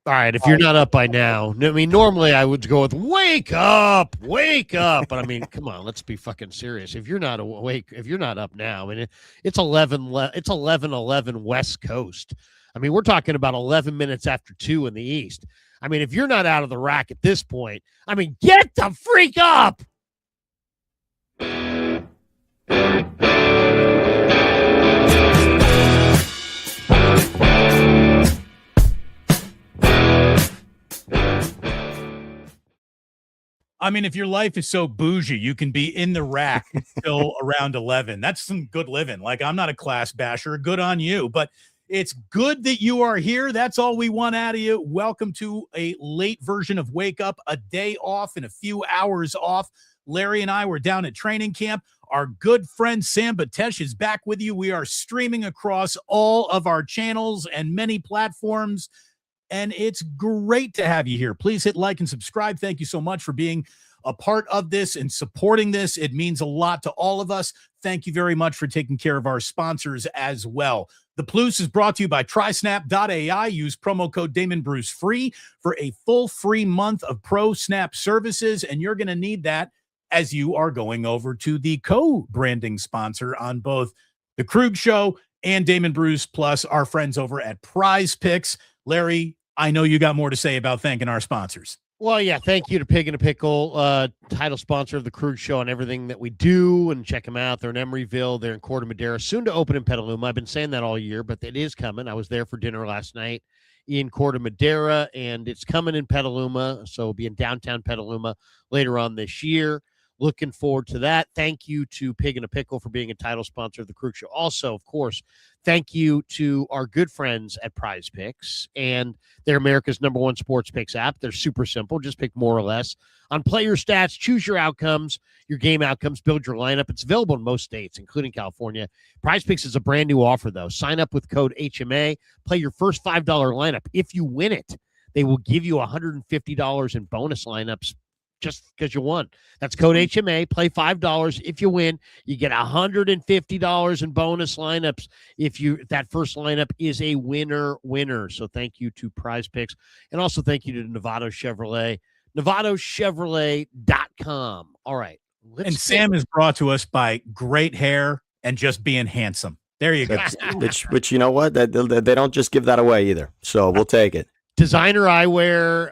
All right, if you're not up by now, I mean, normally I would go with wake up, but I mean, come on, let's be fucking serious. If you're not awake, if you're not up now, I mean, it's 11:11 West Coast. I mean, we're talking about 11 minutes after 2 in the East. I mean, if you're not out of the rack at this point, I mean, get the freak up. I mean, if your life is so bougie, you can be in the rack until around 11. That's some good living. Like, I'm not a class basher. Good on you. But it's good that you are here. That's all we want out of you. Welcome to a late version of Wake Up, a day off and a few hours off. Larry and I were down at training camp. Our good friend Sam Batesh is back with you. We are streaming across all of our channels and many platforms. And it's great to have you here. Please hit like and subscribe. Thank you so much for being a part of this and supporting this. It means a lot to all of us. Thank you very much for taking care of our sponsors as well. The Plus is brought to you by TriSnap.ai. Use promo code DamonBruce for a full free month of Pro Snap services, and you're going to need that as you are going over to the co-branding sponsor on both The Krug Show and Damon Bruce, plus our friends over at Prize Picks. Larry, I know you got more to say about thanking our sponsors. Well, yeah, thank you to Pig and a Pickle, title sponsor of the Krug Show and everything that we do, and check them out. They're in Emeryville. They're in Corte Madera, soon to open in Petaluma. I've been saying that all year, but it is coming. I was there for dinner last night in Corte Madera, and it's coming in Petaluma, so it'll be in downtown Petaluma later on this year. Looking forward to that. Thank you to Pig and a Pickle for being a title sponsor of the Krug Show. Also, of course, thank you to our good friends at Prize Picks, and they're America's #1 sports picks app. They're super simple. Just pick more or less on play your stats, choose your outcomes, your game outcomes, build your lineup. It's available in most states, including California. Prize Picks is a brand new offer, though. Sign up with code HMA, play your first $5 lineup. If you win it, they will give you $150 in bonus lineups just because you won. That's code HMA. Play $5. If you win, you get $150 in bonus lineups if that first lineup is a winner. So thank you to Prize Picks, and also thank you to Novato Chevrolet, NovatoChevrolet.com. All right. And Sam is brought to us by great hair and just being handsome. There you go. Which you know what? They don't just give that away either. So we'll take it. Designer eyewear.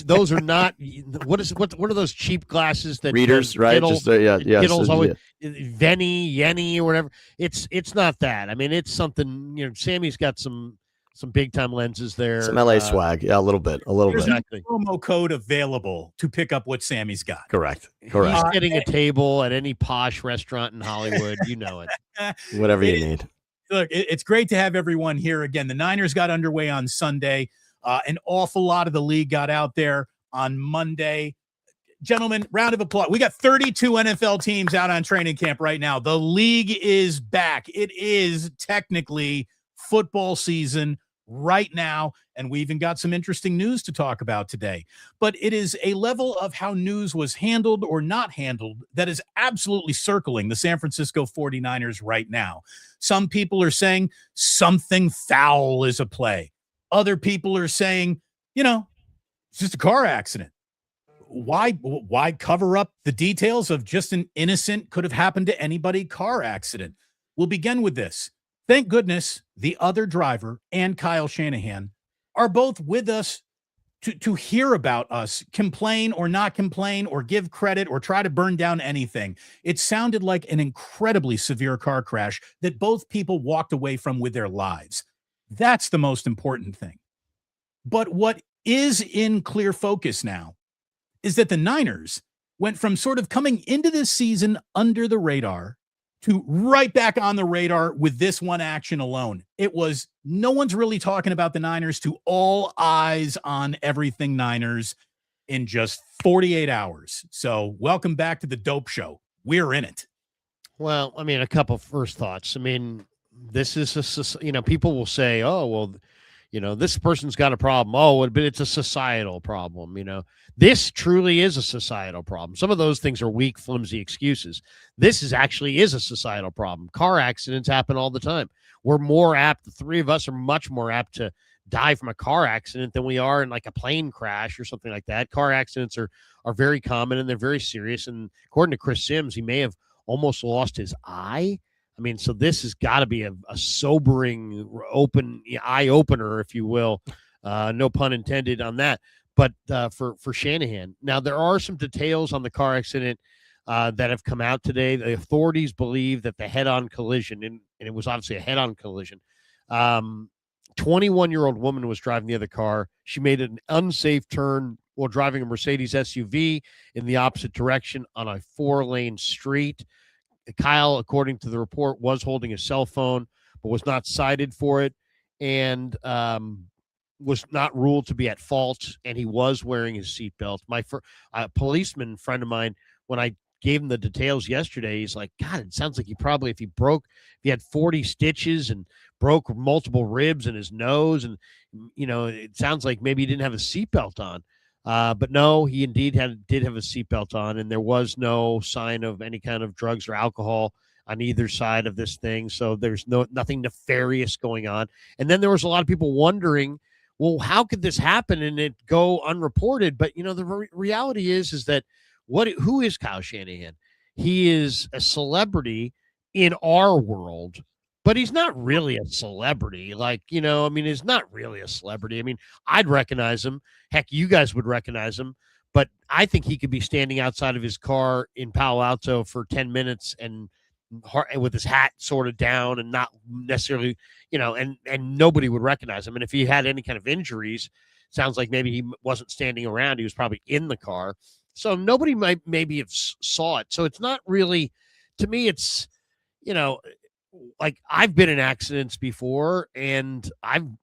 Those are not. What are those cheap glasses that readers, right? Kittles always, Yenny or whatever. It's not that. I mean, it's something. Sammy's got some big time lenses there. Some LA swag, yeah, a little bit. Exactly. Promo code available to pick up what Sammy's got. Correct. He's getting a table at any posh restaurant in Hollywood. You know it. Whatever you need. Look, it's great to have everyone here again. The Niners got underway on Sunday. An awful lot of the league got out there on Monday. Gentlemen, round of applause. We got 32 NFL teams out on training camp right now. The league is back. It is technically football season right now, and we even got some interesting news to talk about today. But it is a level of how news was handled or not handled that is absolutely circling the San Francisco 49ers right now. Some people are saying something foul is a play. Other people are saying, it's just a car accident. Why cover up the details of just an innocent, could have happened to anybody car accident? We'll begin with this. Thank goodness the other driver and Kyle Shanahan are both with us to hear about us complain or not complain or give credit or try to burn down anything. It sounded like an incredibly severe car crash that both people walked away from with their lives. That's the most important thing. But what is in clear focus now is that the Niners went from sort of coming into this season under the radar to right back on the radar with this one action alone. It was no one's really talking about the Niners to all eyes on everything Niners in just 48 hours. So welcome back to the Dope Show. We're in it. Well, I mean, a couple first thoughts. I mean, this is people will say, oh, well, this person's got a problem. Oh, but it's a societal problem. This truly is a societal problem. Some of those things are weak, flimsy excuses. This actually is a societal problem. Car accidents happen all the time. We're more apt. The three of us are much more apt to die from a car accident than we are in like a plane crash or something like that. Car accidents are very common and they're very serious. And according to Chris Sims, he may have almost lost his eye. I mean, so this has got to be a sobering, eye opener, if you will. No pun intended on that. But for Shanahan, now there are some details on the car accident that have come out today. The authorities believe that the head-on collision, and it was obviously a head-on collision. 21-year-old woman was driving the other car. She made an unsafe turn while driving a Mercedes SUV in the opposite direction on a 4-lane street. Kyle, according to the report, was holding a cell phone, but was not cited for it and was not ruled to be at fault, and he was wearing his seatbelt. My policeman friend of mine, when I gave him the details yesterday, he's like, God, it sounds like if he had 40 stitches and broke multiple ribs in his nose, and, it sounds like maybe he didn't have a seatbelt on. But no, he indeed did have a seatbelt on, and there was no sign of any kind of drugs or alcohol on either side of this thing. So there's nothing nefarious going on. And then there was a lot of people wondering, well, how could this happen and it go unreported? But the reality is that who is Kyle Shanahan? He is a celebrity in our world, but he's not really a celebrity. He's not really a celebrity. I mean, I'd recognize him. Heck, you guys would recognize him. But I think he could be standing outside of his car in Palo Alto for 10 minutes and with his hat sort of down and not necessarily, and nobody would recognize him. And if he had any kind of injuries, sounds like maybe he wasn't standing around. He was probably in the car. So nobody might maybe have saw it. So it's not really, to me, it's, like I've been in accidents before, and am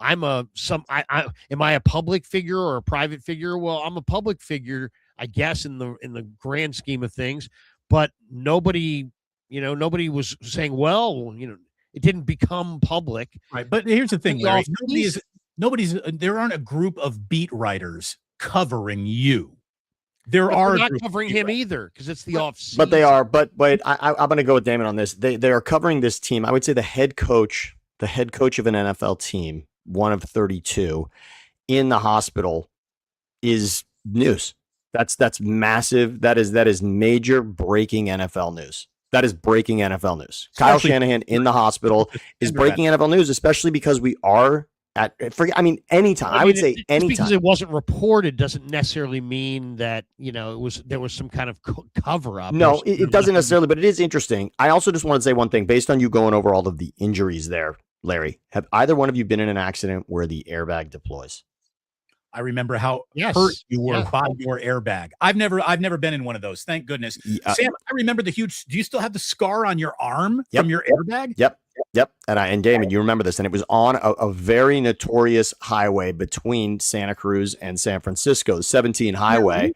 I a public figure or a private figure? Well, I'm a public figure, I guess, in the grand scheme of things, but nobody was saying, well, it didn't become public. Right. But here's the thing, Larry, there aren't a group of beat writers covering you. They're not covering him either because it's the off season. But they are. But wait, I'm going to go with Damon on this. They are covering this team. I would say the head coach of an NFL team, one of 32, in the hospital is news. That's massive. That is major breaking NFL news. That is breaking NFL news. Kyle Shanahan in the hospital is breaking NFL news, especially because we are. Anytime. I would say anytime. Because it wasn't reported doesn't necessarily mean that, there was some kind of cover up. No, it doesn't necessarily, but it is interesting. I also just want to say one thing based on you going over all of the injuries there, Larry. Have either one of you been in an accident where the airbag deploys? I remember how hurt you were by your airbag. I've never been in one of those. Thank goodness. Sam, I remember do you still have the scar on your arm from your airbag? Yep. And Damon, you remember this, and it was on a very notorious highway between Santa Cruz and San Francisco, the 17 highway.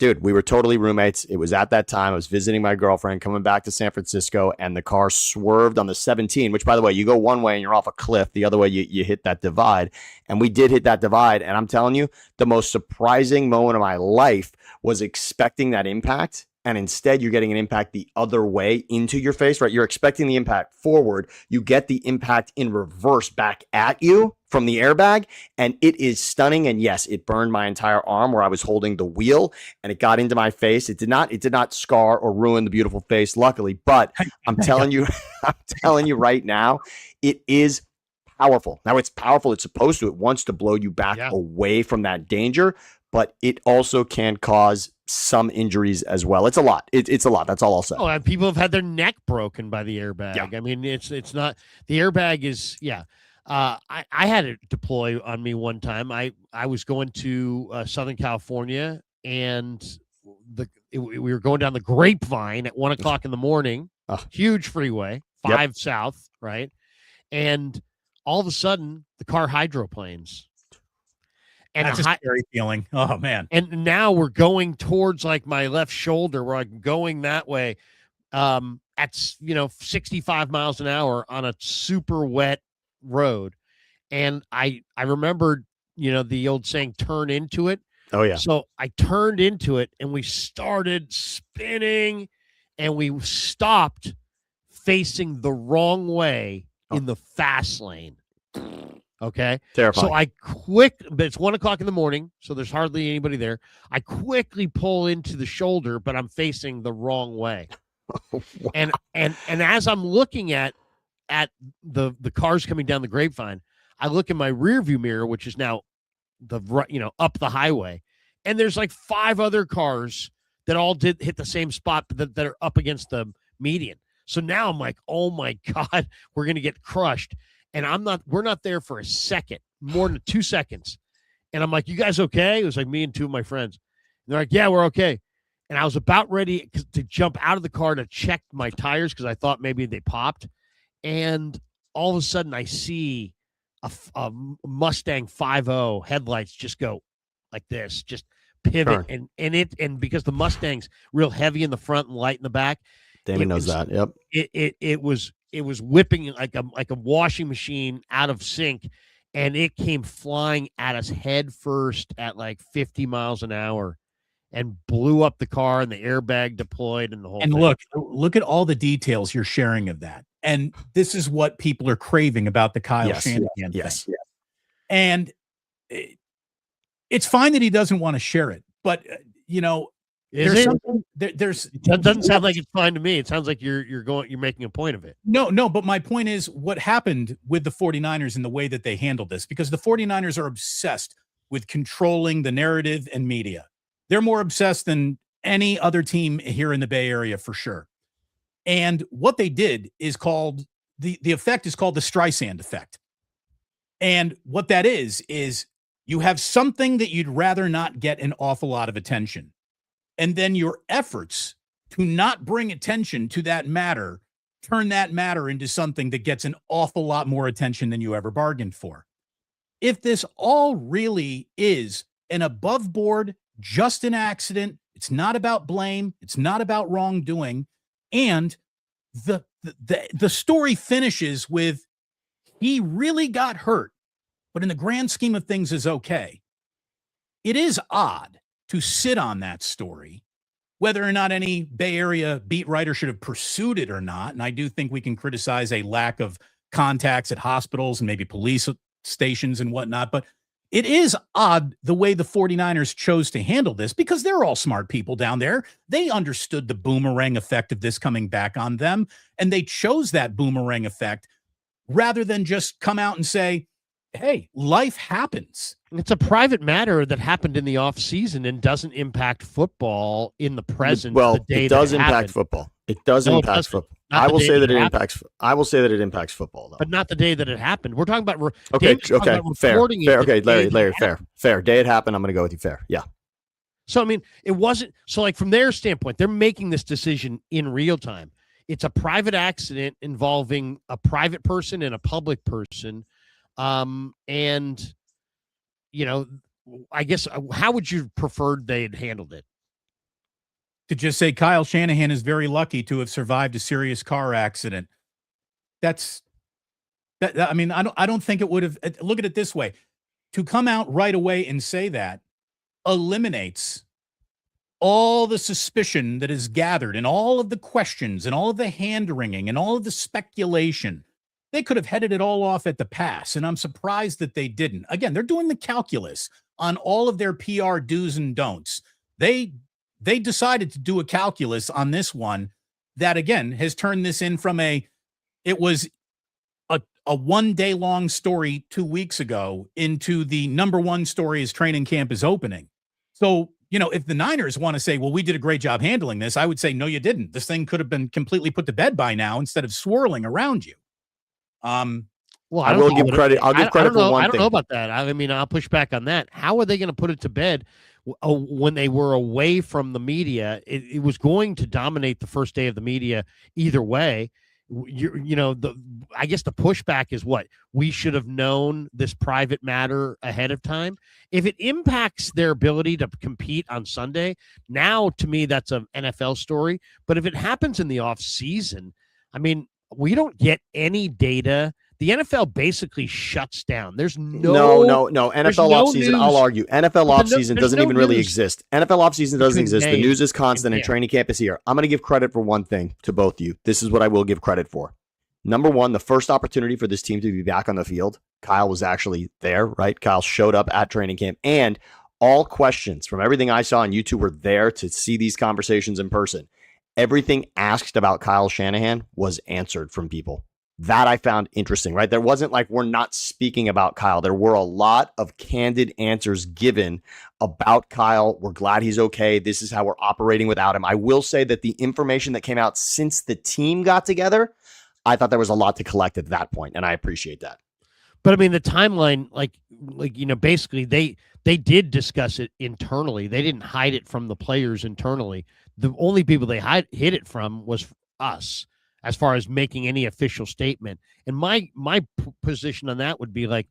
Dude, we were totally roommates. It was at that time. I was visiting my girlfriend coming back to San Francisco, and the car swerved on the 17, which, by the way, you go one way and you're off a cliff. The other way, you hit that divide. And we did hit that divide. And I'm telling you, the most surprising moment of my life was expecting that impact. And instead, you're getting an impact the other way into your face, right? You're expecting the impact forward. You get the impact in reverse back at you from the airbag. And it is stunning. And yes, it burned my entire arm where I was holding the wheel and it got into my face. It did not scar or ruin the beautiful face, luckily. But I'm telling you right now, it is powerful. Now it's powerful. It's supposed to. It wants to blow you back away from that danger. But it also can cause some injuries as well. It's a lot. It's a lot. That's all I'll say. Oh, and people have had their neck broken by the airbag. Yeah. I mean, it's not the airbag is. Yeah. I had it deploy on me one time. I was going to Southern California, and we were going down the Grapevine at 1:00 in the morning. Huge freeway, 5 south, right? And all of a sudden, the car hydroplanes. And that's a scary feeling. Oh, man. And now we're going towards like my left shoulder where I'm going that way at 65 miles an hour on a super wet road. And I remembered, the old saying, turn into it. Oh, yeah. So I turned into it and we started spinning and we stopped facing the wrong way in the fast lane. Okay. Terrifying. So but it's 1:00 in the morning, so there's hardly anybody there. I quickly pull into the shoulder, but I'm facing the wrong way. Wow. And as I'm looking at the cars coming down the Grapevine, I look in my rear view mirror, which is now up the highway, and there's like 5 other cars that all did hit the same spot, but that are up against the median. So now I'm like, oh my God, we're gonna get crushed. And we're not there for a second, more than 2 seconds. And I'm like, you guys okay? It was like me and 2 of my friends. And they're like, yeah, we're okay. And I was about ready to jump out of the car to check my tires because I thought maybe they popped. And all of a sudden I see a Mustang 5.0 headlights just go like this, just pivot. Sure. And because the Mustang's real heavy in the front and light in the back. Damon knows that. Yep. It was whipping like a washing machine out of sync, and it came flying at us head first at like 50 miles an hour and blew up the car, and the airbag deployed and the whole and thing. Look at all the details you're sharing of that. And this is what people are craving about the Kyle Shanahan thing. Yes. And it's fine that he doesn't want to share it, but It doesn't sound like it's fine to me. It sounds like you're making a point of it. No, but my point is what happened with the 49ers and the way that they handled this, because the 49ers are obsessed with controlling the narrative and media. They're more obsessed than any other team here in the Bay Area for sure. And what they did is called the effect is called the Streisand effect. And what that is you have something that you'd rather not get an awful lot of attention. And then your efforts to not bring attention to that matter turn that matter into something that gets an awful lot more attention than you ever bargained for. If this all really is an above board, just an accident, it's not about blame, it's not about wrongdoing, and the story finishes with he really got hurt, but in the grand scheme of things is okay. It is odd to sit on that story, whether or not any Bay Area beat writer should have pursued it or not. And I do think we can criticize a lack of contacts at hospitals and maybe police stations and whatnot. But it is odd the way the 49ers chose to handle this, because they're all smart people down there. They understood the boomerang effect of this coming back on them, and they chose that boomerang effect rather than just come out and say, hey, life happens. It's a private matter that happened in the off season and doesn't impact football in the present. Well, the day it does that it impact happened. football. It does impact football. I will say that it impacts. I will say that it impacts football, though. But not the day that it happened. We're talking about okay, fair. Okay, Larry, fair. Day it happened. I'm going to go with you. Fair, yeah. So I mean, it wasn't. So like from their standpoint, they're making this decision in real time. It's a private accident involving a private person and a public person. And I guess how would you prefer they had handled it? To just say Kyle Shanahan is very lucky to have survived a serious car accident. I mean, I don't think it would have. Look at it this way: to come out right away and say that eliminates all the suspicion that is gathered and all of the questions and all of the hand-wringing and all of the speculation. They could have headed it all off at the pass, and I'm surprised that they didn't. Again, they're doing the calculus on all of their PR do's and don'ts. They decided to do a calculus on this one that, again, has turned this in from it was a 1 day long story 2 weeks ago into the number one story as training camp is opening. So, if the Niners want to say, well, we did a great job handling this, I would say, no, you didn't. This thing could have been completely put to bed by now instead of swirling around you. Well, I will give credit. I'll give credit for one thing. I don't know about that. I mean, I'll push back on that. How are they going to put it to bed when they were away from the media? It was going to dominate the first day of the media either way. I guess the pushback is what we should have known this private matter ahead of time. If it impacts their ability to compete on Sunday, now to me that's an NFL story. But if it happens in the off season, I mean, we don't get any data. The NFL basically shuts down. There's no NFL offseason, I'll argue. NFL offseason doesn't even really exist. NFL offseason doesn't exist. The news is constant and training camp is here. I'm going to give credit for one thing to both of you. This is what I will give credit for. Number one, the first opportunity for this team to be back on the field Kyle was actually there, right? Kyle showed up at training camp, and all questions from everything I saw on YouTube were there to see these conversations in person. Everything asked about Kyle Shanahan was answered from people. That I found interesting, right? There wasn't like we're not speaking about Kyle. There were a lot of candid answers given about Kyle. We're glad he's okay. This is how we're operating without him. I will say that the information that came out since the team got together, I thought there was a lot to collect at that point, and I appreciate that. But I mean, the timeline, basically they did discuss it internally. They didn't hide it from the players internally. The only people they hid it from was us, as far as making any official statement. And my position on that would be like,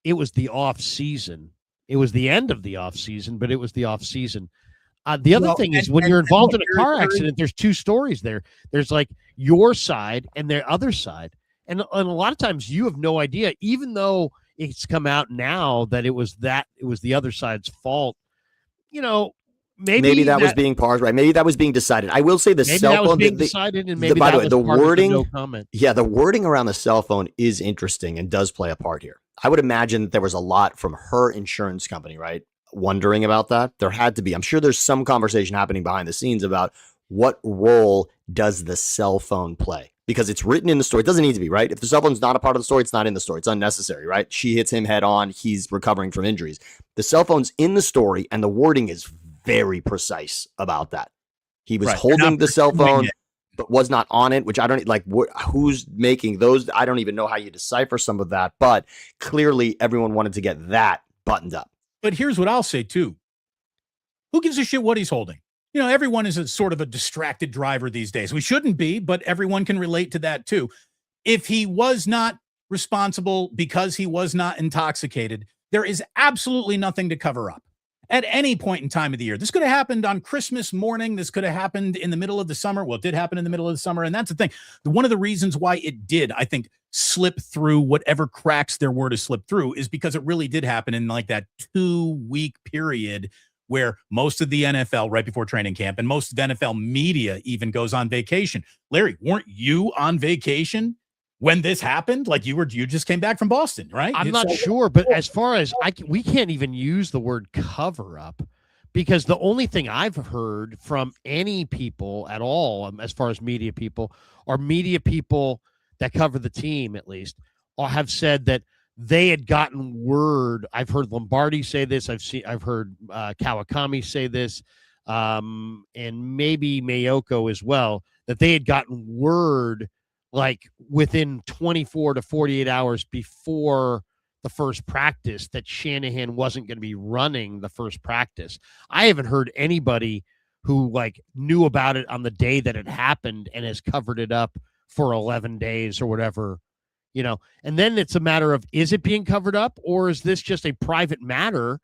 it was the off season. It was the end of the off season, but it was the off season. The other thing is when you're involved in a car accident, there's two stories there. There's like your side and their other side. And a lot of times you have no idea, even though it's come out now that it was the other side's fault. Maybe that was being parsed, right? Maybe that was being decided. I will say the cell phone was being decided, and maybe by the way, the wording, no comment. Yeah, the wording around the cell phone is interesting and does play a part here. I would imagine that there was a lot from her insurance company, right? Wondering about that. There had to be. I'm sure there's some conversation happening behind the scenes about what role does the cell phone play? Because it's written in the story. It doesn't need to be, right? If the cell phone's not a part of the story, it's not in the story. It's unnecessary, right? She hits him head on. He's recovering from injuries. The cell phone's in the story, and the wording is very precise about that. He was holding the cell phone, but was not on it, which I don't like. Who's making those? I don't even know how you decipher some of that, but clearly everyone wanted to get that buttoned up. But here's what I'll say too. Who gives a shit what he's holding? Everyone is a sort of a distracted driver these days. We shouldn't be, but everyone can relate to that too. If he was not responsible because he was not intoxicated, there is absolutely nothing to cover up at any point in time of the year. This could have happened on Christmas morning. This could have happened in the middle of the summer. Well, it did happen in the middle of the summer. And that's the thing. One of the reasons why it did, I think, slip through whatever cracks there were to slip through is because it really did happen in like that 2-week period where most of the NFL right before training camp and most of the NFL media even goes on vacation. Larry, weren't you on vacation when this happened? Like you just came back from Boston, right? I'm not sure, but as far as we can't even use the word cover up, because the only thing I've heard from any people at all, as far as media people, are media people that cover the team at least, or have said that they had gotten word. I've heard Lombardi say this. I've heard Kawakami say this, and maybe Mayoko as well, that they had gotten word like within 24 to 48 hours before the first practice that Shanahan wasn't going to be running the first practice. I haven't heard anybody who like knew about it on the day that it happened and has covered it up for 11 days or whatever, and then it's a matter of, is it being covered up, or is this just a private matter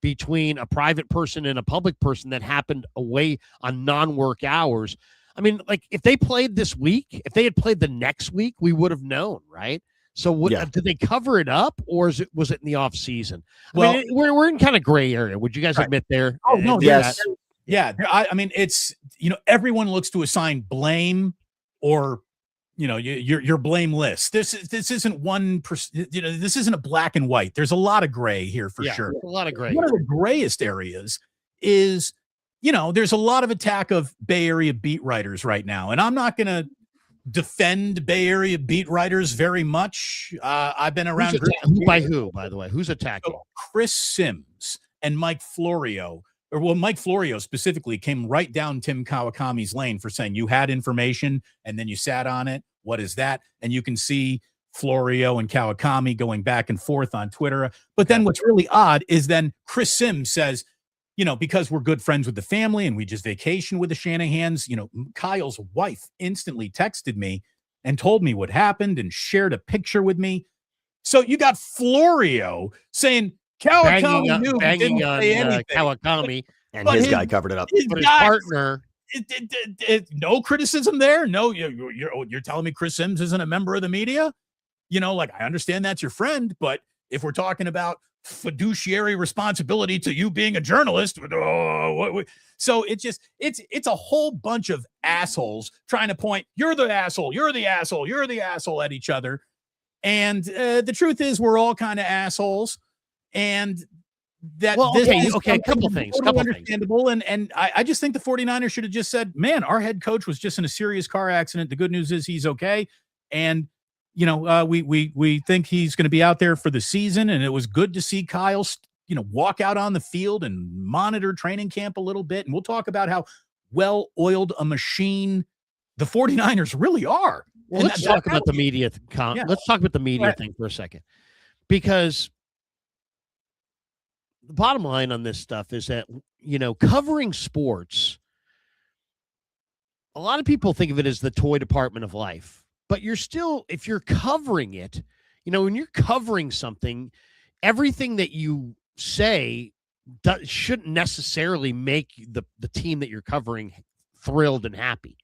between a private person and a public person that happened away on non-work hours? I mean, like if they played this week, if they had played the next week, we would have known, right? So did they cover it up, or was it in the off season? I mean, we're in kind of gray area. Would you guys admit there? Oh no, yes, yeah. I mean, it's everyone looks to assign blame or you're blameless. This isn't 1%. This isn't a black and white. There's a lot of gray here for sure. A lot of gray. One of the grayest areas is there's a lot of attack of Bay Area beat writers right now, and I'm not going to defend Bay Area beat writers very much. I've been around. By who, by the way? Who's attacking? So Chris Sims and Mike Florio. Mike Florio specifically came right down Tim Kawakami's lane for saying you had information and then you sat on it. What is that? And you can see Florio and Kawakami going back and forth on Twitter. But then what's really odd is then Chris Sims says, because we're good friends with the family and we just vacation with the Shanahans, Kyle's wife instantly texted me and told me what happened and shared a picture with me. So you got Florio saying, Kawakami banging on Kawakami, and his guy covered it up. But his partner, no criticism there. No, you're telling me Chris Sims isn't a member of the media? Like I understand that's your friend, but if we're talking about fiduciary responsibility to you being a journalist, so it's a whole bunch of assholes trying to point. You're the asshole. You're the asshole. You're the asshole at each other. And the truth is, we're all kind of assholes. And that Well, this is okay, a couple things. totally understandable. And I just think the 49ers should have just said, man, our head coach was just in a serious car accident. The good news is he's okay. And, we think he's going to be out there for the season. And it was good to see Kyle, walk out on the field and monitor training camp a little bit. And we'll talk about how well-oiled a machine the 49ers really are. Well, let's talk about the media. Let's talk about the media thing for a second, because the bottom line on this stuff is that, covering sports, a lot of people think of it as the toy department of life, but if you're covering it, when you're covering something, everything that you say shouldn't necessarily make the team that you're covering thrilled and happy.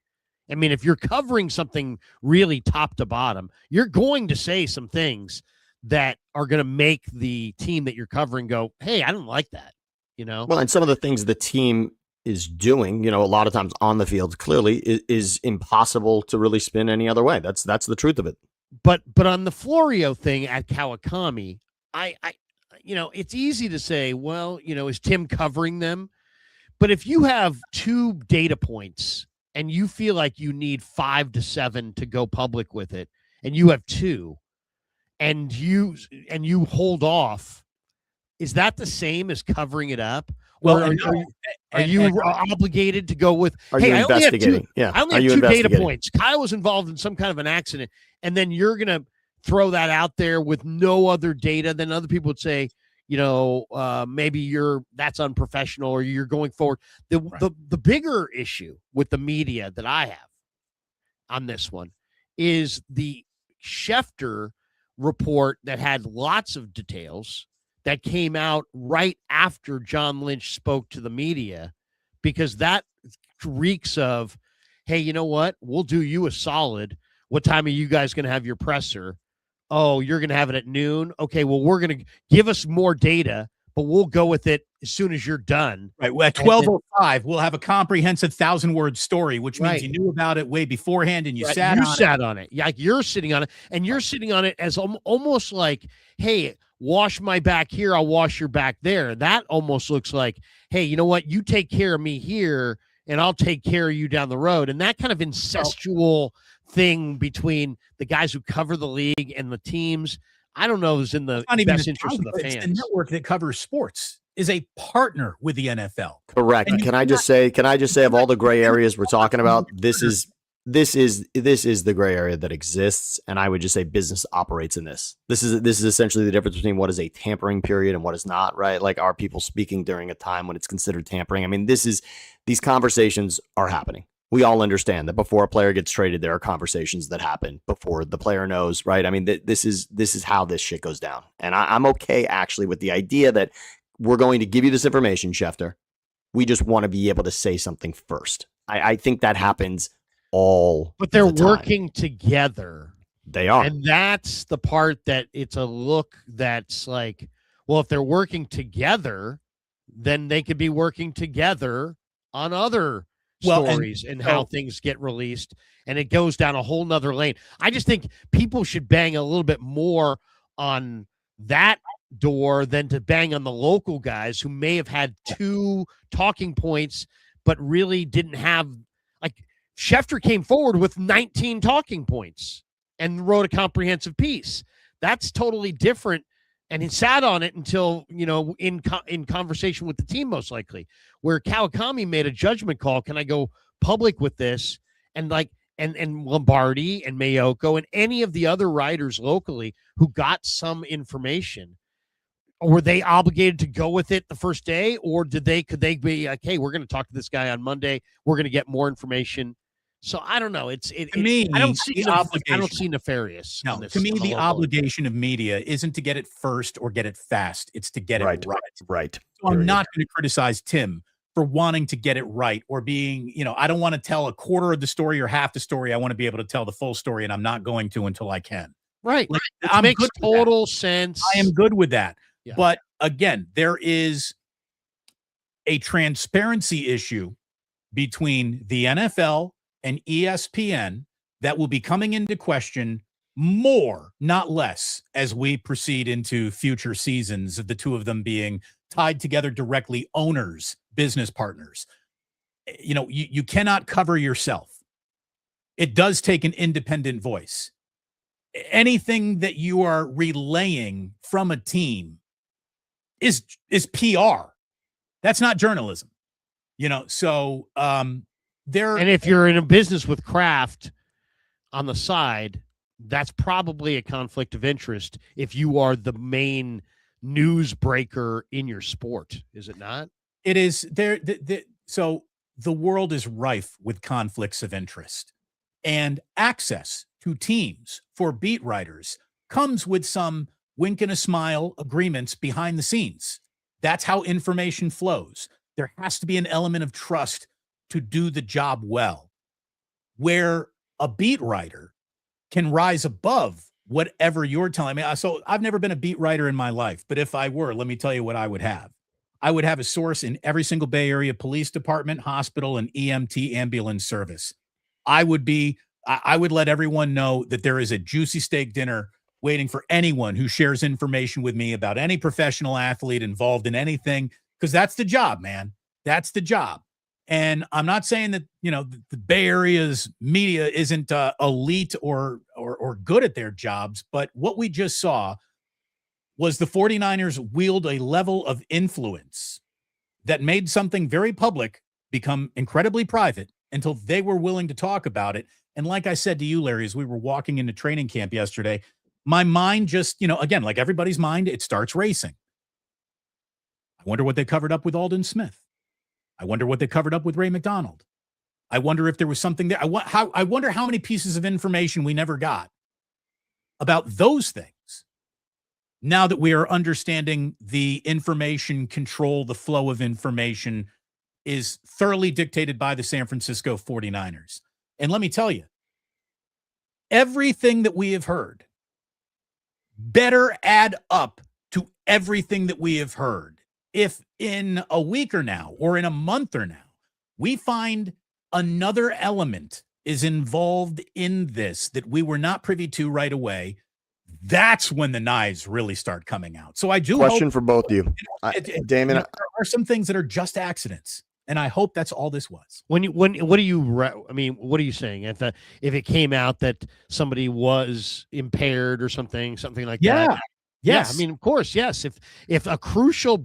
I mean, if you're covering something really top to bottom, you're going to say some things that are going to make the team that you're covering go, hey, I don't like that, Well, and some of the things the team is doing, a lot of times on the field, clearly is impossible to really spin any other way. That's the truth of it. But on the Florio thing at Kawakami, I it's easy to say, well, is Tim covering them? But if you have 2 data points and you feel like you need 5 to 7 to go public with it, and you have 2, and you hold off, is that the same as covering it up? Well, are you obligated to go with, are you investigating? I only have 2 data points. Kyle was involved in some kind of an accident, and then you're going to throw that out there with no other data. Then other people would say, maybe that's unprofessional, or you're going forward. The bigger issue with the media that I have on this one is the Schefter report that had lots of details that came out right after John Lynch spoke to the media, because that reeks of, hey, you know what? We'll do you a solid. What time are you guys going to have your presser? Oh, you're going to have it at noon? Okay, well, we're going to give us more data, but we'll go with it as soon as you're done. Right. Well, at 12:05, we'll have a comprehensive 1,000-word story, which means you knew about it way beforehand and you sat on it. Like you're sitting on it, and you're sitting on it as almost like, hey, wash my back here, I'll wash your back there. That almost looks like, hey, you know what? You take care of me here, and I'll take care of you down the road. And that kind of incestual thing between the guys who cover the league and the teams, I don't know, is in the best interest of the fans. The network that covers sports is a partner with the NFL. Correct. Can I just say of all the gray areas we're talking about, this is the gray area that exists, and I would just say business operates in this. This is essentially the difference between what is a tampering period and what is not, right? Like, are people speaking during a time when it's considered tampering? I mean, these conversations are happening. We all understand that before a player gets traded, there are conversations that happen before the player knows, right? I mean, this is how this shit goes down. And I'm okay actually with the idea that we're going to give you this information, Schefter. We just want to be able to say something first. I think that happens but they're working together. They are. And that's the part that it's a look that's like, well, if they're working together, then they could be working together on other stories and how things get released, and it goes down a whole nother lane. I just think people should bang a little bit more on that door than to bang on the local guys who may have had 2 talking points, but really didn't have, like, Schefter came forward with 19 talking points and wrote a comprehensive piece. That's totally different. And he sat on it until, in conversation with the team, most likely, where Kawakami made a judgment call. Can I go public with this? And and Lombardi and Mayoko and any of the other writers locally who got some information, were they obligated to go with it the first day? Or could they be like, hey, we're going to talk to this guy on Monday. We're going to get more information. So I don't know. I don't see nefarious. No, to me, the obligation of media isn't to get it first or get it fast. It's to get it right. Right. So I'm not going to criticize Tim for wanting to get it right, or being, I don't want to tell a quarter of the story or half the story. I want to be able to tell the full story, and I'm not going to until I can. Right. It makes total sense. I am good with that. Yeah. But again, there is a transparency issue between the NFL and ESPN that will be coming into question more, not less, as we proceed into future seasons of the two of them being tied together directly, owners, business partners. You cannot cover yourself. It does take an independent voice. Anything that you are relaying from a team is PR. That's not journalism. So there. And if you're in a business with Kraft on the side, that's probably a conflict of interest if you are the main news breaker in your sport, is it not? It is there. So the world is rife with conflicts of interest, and access to teams for beat writers comes with some wink and a smile agreements behind the scenes. That's how information flows. There has to be an element of trust to do the job well, where a beat writer can rise above whatever you're telling me. So I've never been a beat writer in my life, but if I were, let me tell you what I would have. I would have a source in every single Bay Area police department, hospital, and EMT ambulance service. I would let everyone know that there is a juicy steak dinner waiting for anyone who shares information with me about any professional athlete involved in anything, because that's the job, man. That's the job. And I'm not saying that, the Bay Area's media isn't elite or good at their jobs, but what we just saw was the 49ers wield a level of influence that made something very public become incredibly private until they were willing to talk about it. And like I said to you, Larry, as we were walking into training camp yesterday, my mind just, again, like everybody's mind, it starts racing. I wonder what they covered up with Aldon Smith. I wonder what they covered up with Ray McDonald. I wonder if there was something there. I wonder how many pieces of information we never got about those things. Now that we are understanding the information control, the flow of information is thoroughly dictated by the San Francisco 49ers. And let me tell you, everything that we have heard better add up to everything that we have heard. If in a week or now, or in a month or now, we find another element is involved in this that we were not privy to right away, that's when the knives really start coming out. So I do question for both of you, Damon. There are some things that are just accidents, and I hope that's all this was. What are you saying? If it came out that somebody was impaired or something like that? Yes. Yeah, I mean, of course, yes. If a crucial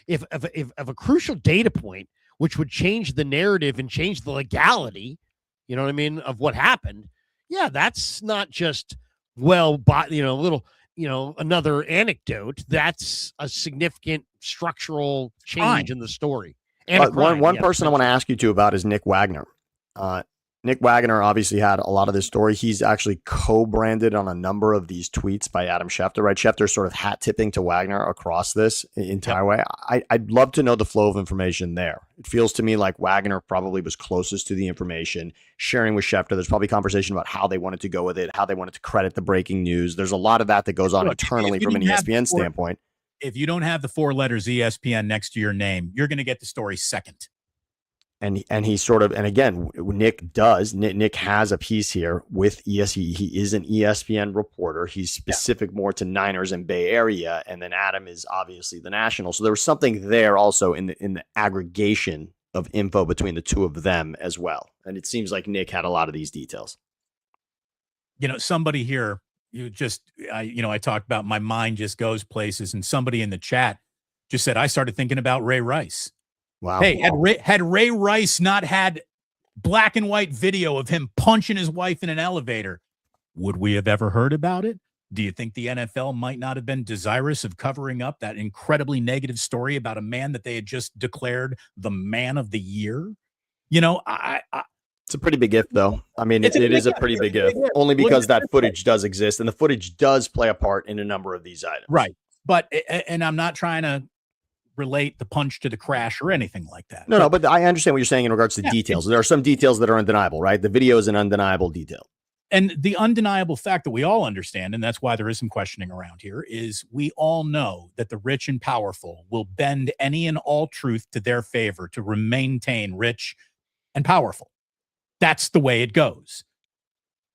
data point, which would change the narrative and change the legality, of what happened. Yeah, that's not just another anecdote. That's a significant structural change in the story. And one person I want to ask you about is Nick Wagner. Nick Wagner obviously had a lot of this story. He's actually co-branded on a number of these tweets by Adam Schefter, right? Schefter sort of hat tipping to Wagner across this entire way. I'd love to know the flow of information there. It feels to me like Wagner probably was closest to the information, sharing with Schefter. There's probably conversation about how they wanted to go with it, how they wanted to credit the breaking news. There's a lot of that goes on internally from an ESPN standpoint. If you don't have the 4 letters ESPN next to your name, you're going to get the story second. And he sort of, and again, Nick has a piece here with ESPN. He is an ESPN reporter. He's specific more to Niners and Bay Area. And then Adam is obviously the national. So there was something there also in the aggregation of info between the two of them as well. And it seems like Nick had a lot of these details. Somebody here, I talked about my mind just goes places, and somebody in the chat just said, I started thinking about Ray Rice. Wow. Hey, had Ray Rice not had black and white video of him punching his wife in an elevator, would we have ever heard about it? Do you think the NFL might not have been desirous of covering up that incredibly negative story about a man that they had just declared the man of the year? It's a pretty big if, though. I mean, it is a pretty big if, only because that footage does exist, and the footage does play a part in a number of these items. Right. But, and I'm not trying to relate the punch to the crash or anything like that. No, but I understand what you're saying in regards to details. There are some details that are undeniable, right? The video is an undeniable detail. And the undeniable fact that we all understand, and that's why there is some questioning around here, is we all know that the rich and powerful will bend any and all truth to their favor to maintain rich and powerful. That's the way it goes.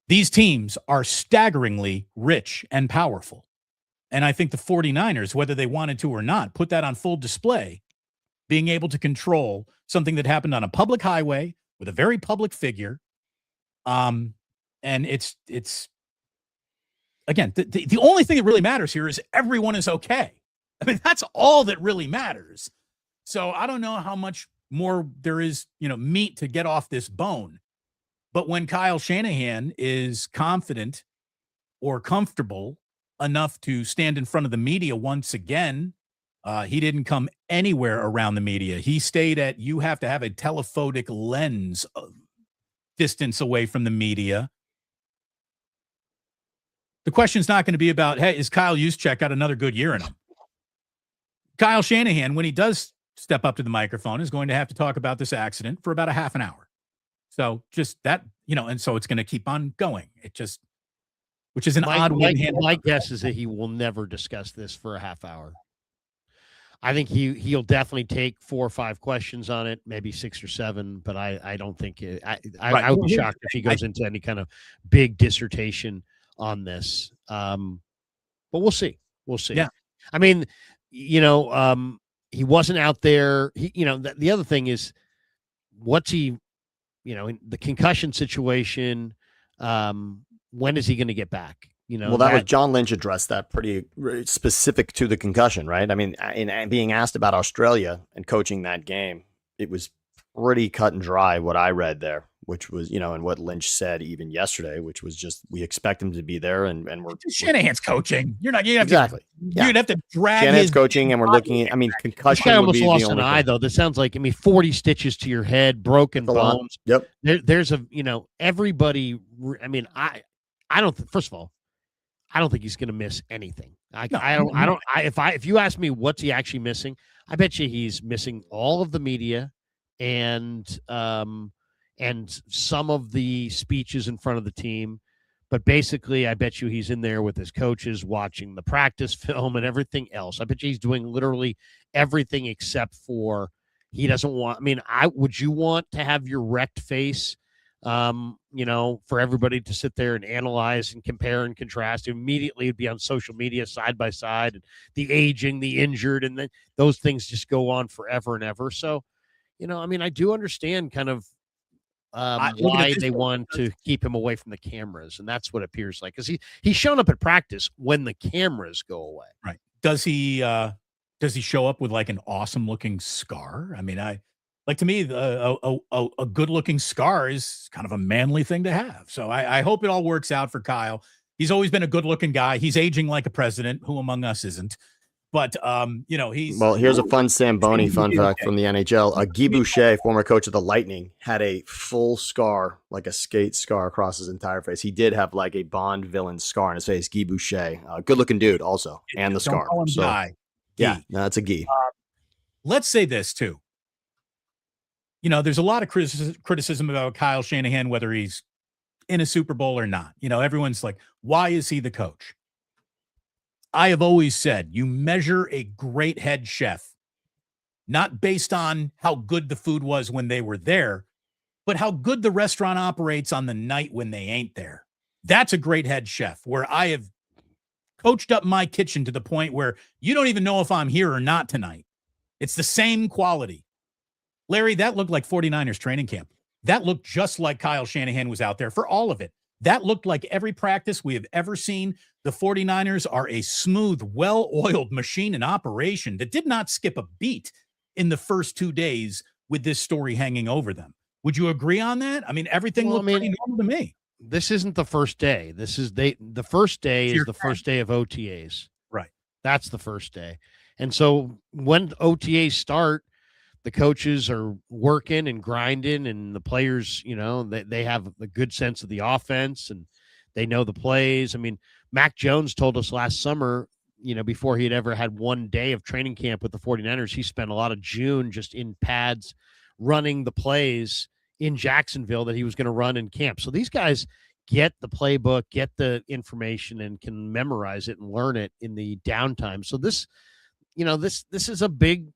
These teams are staggeringly rich and powerful. And I think the 49ers, whether they wanted to or not, put that on full display, being able to control something that happened on a public highway with a very public figure. And it's again, the only thing that really matters here is everyone is okay. I mean, that's all that really matters. So I don't know how much more there is, meat to get off this bone. But when Kyle Shanahan is confident or comfortable enough to stand in front of the media once again, he didn't come anywhere around the media. He stayed at, you have to have a telephotic lens distance away from the media. The question's not going to be about, hey, is Kyle Juszczyk got another good year in him? Kyle Shanahan, when he does step up to the microphone, is going to have to talk about this accident for about a half an hour. So just that, and so it's going to keep on going. Which is an odd way to handle. My guess is that he will never discuss this for a half hour. I think he'll definitely take 4 or 5 questions on it, maybe 6 or 7, but I don't think I would be shocked if he goes into any kind of big dissertation on this. But we'll see. We'll see. Yeah. I mean, he wasn't out there. The other thing is, what's he, in the concussion situation, when is he going to get back? Well, that was John Lynch addressed that pretty specific to the concussion, right? I mean, in being asked about Australia and coaching that game, it was pretty cut and dry what I read there, which was, and what Lynch said even yesterday, which was just, we expect him to be there and we're Shanahan's coaching. You'd have to drag Shanahan's coaching, and we're looking at, concussion. This guy almost lost an eye, though. This sounds like, 40 stitches to your head, broken bones. Yep. There's everybody. I don't. First of all, I don't think he's going to miss anything. If you ask me what's he actually missing, I bet you he's missing all of the media and some of the speeches in front of the team. But basically, I bet you he's in there with his coaches watching the practice film and everything else. I bet you he's doing literally everything except for he doesn't want. Would you want to have your wrecked face? For everybody to sit there and analyze and compare and contrast. Immediately it'd be on social media side by side, and the aging, the injured, and then those things just go on forever and ever. So, I do understand kind of why they want to keep him away from the cameras, and that's what it appears like, because he's shown up at practice when the cameras go away. Right? Does he show up with like an awesome looking scar? To me, a good-looking scar is kind of a manly thing to have. So I hope it all works out for Kyle. He's always been a good-looking guy. He's aging like a president. Who among us isn't? But, he's... Well, here's a fun Samboni fun fact from the NHL. Guy Boucher, former coach of the Lightning, had a full scar, like a skate scar across his entire face. He did have like a Bond villain scar on his face. Guy Boucher. Good-looking dude also, and the scar. So, Guy. Yeah, no, that's a Guy. Let's say this, too. There's a lot of criticism about Kyle Shanahan, whether he's in a Super Bowl or not. Everyone's like, why is he the coach? I have always said you measure a great head chef not based on how good the food was when they were there, but how good the restaurant operates on the night when they ain't there. That's a great head chef, where I have coached up my kitchen to the point where you don't even know if I'm here or not tonight. It's the same quality. Larry, that looked like 49ers training camp. That looked just like Kyle Shanahan was out there for all of it. That looked like every practice we have ever seen. The 49ers are a smooth, well-oiled machine in operation that did not skip a beat in the first 2 days with this story hanging over them. Would you agree on that? Everything looked pretty normal to me. This isn't the first day. The first day is the first day of OTAs. Right. That's the first day. And so when OTAs start, the coaches are working and grinding, and the players, they have a good sense of the offense and they know the plays. Mac Jones told us last summer, before he had ever had one day of training camp with the 49ers, he spent a lot of June just in pads running the plays in Jacksonville that he was going to run in camp. So these guys get the playbook, get the information, and can memorize it and learn it in the downtime. So this is a big,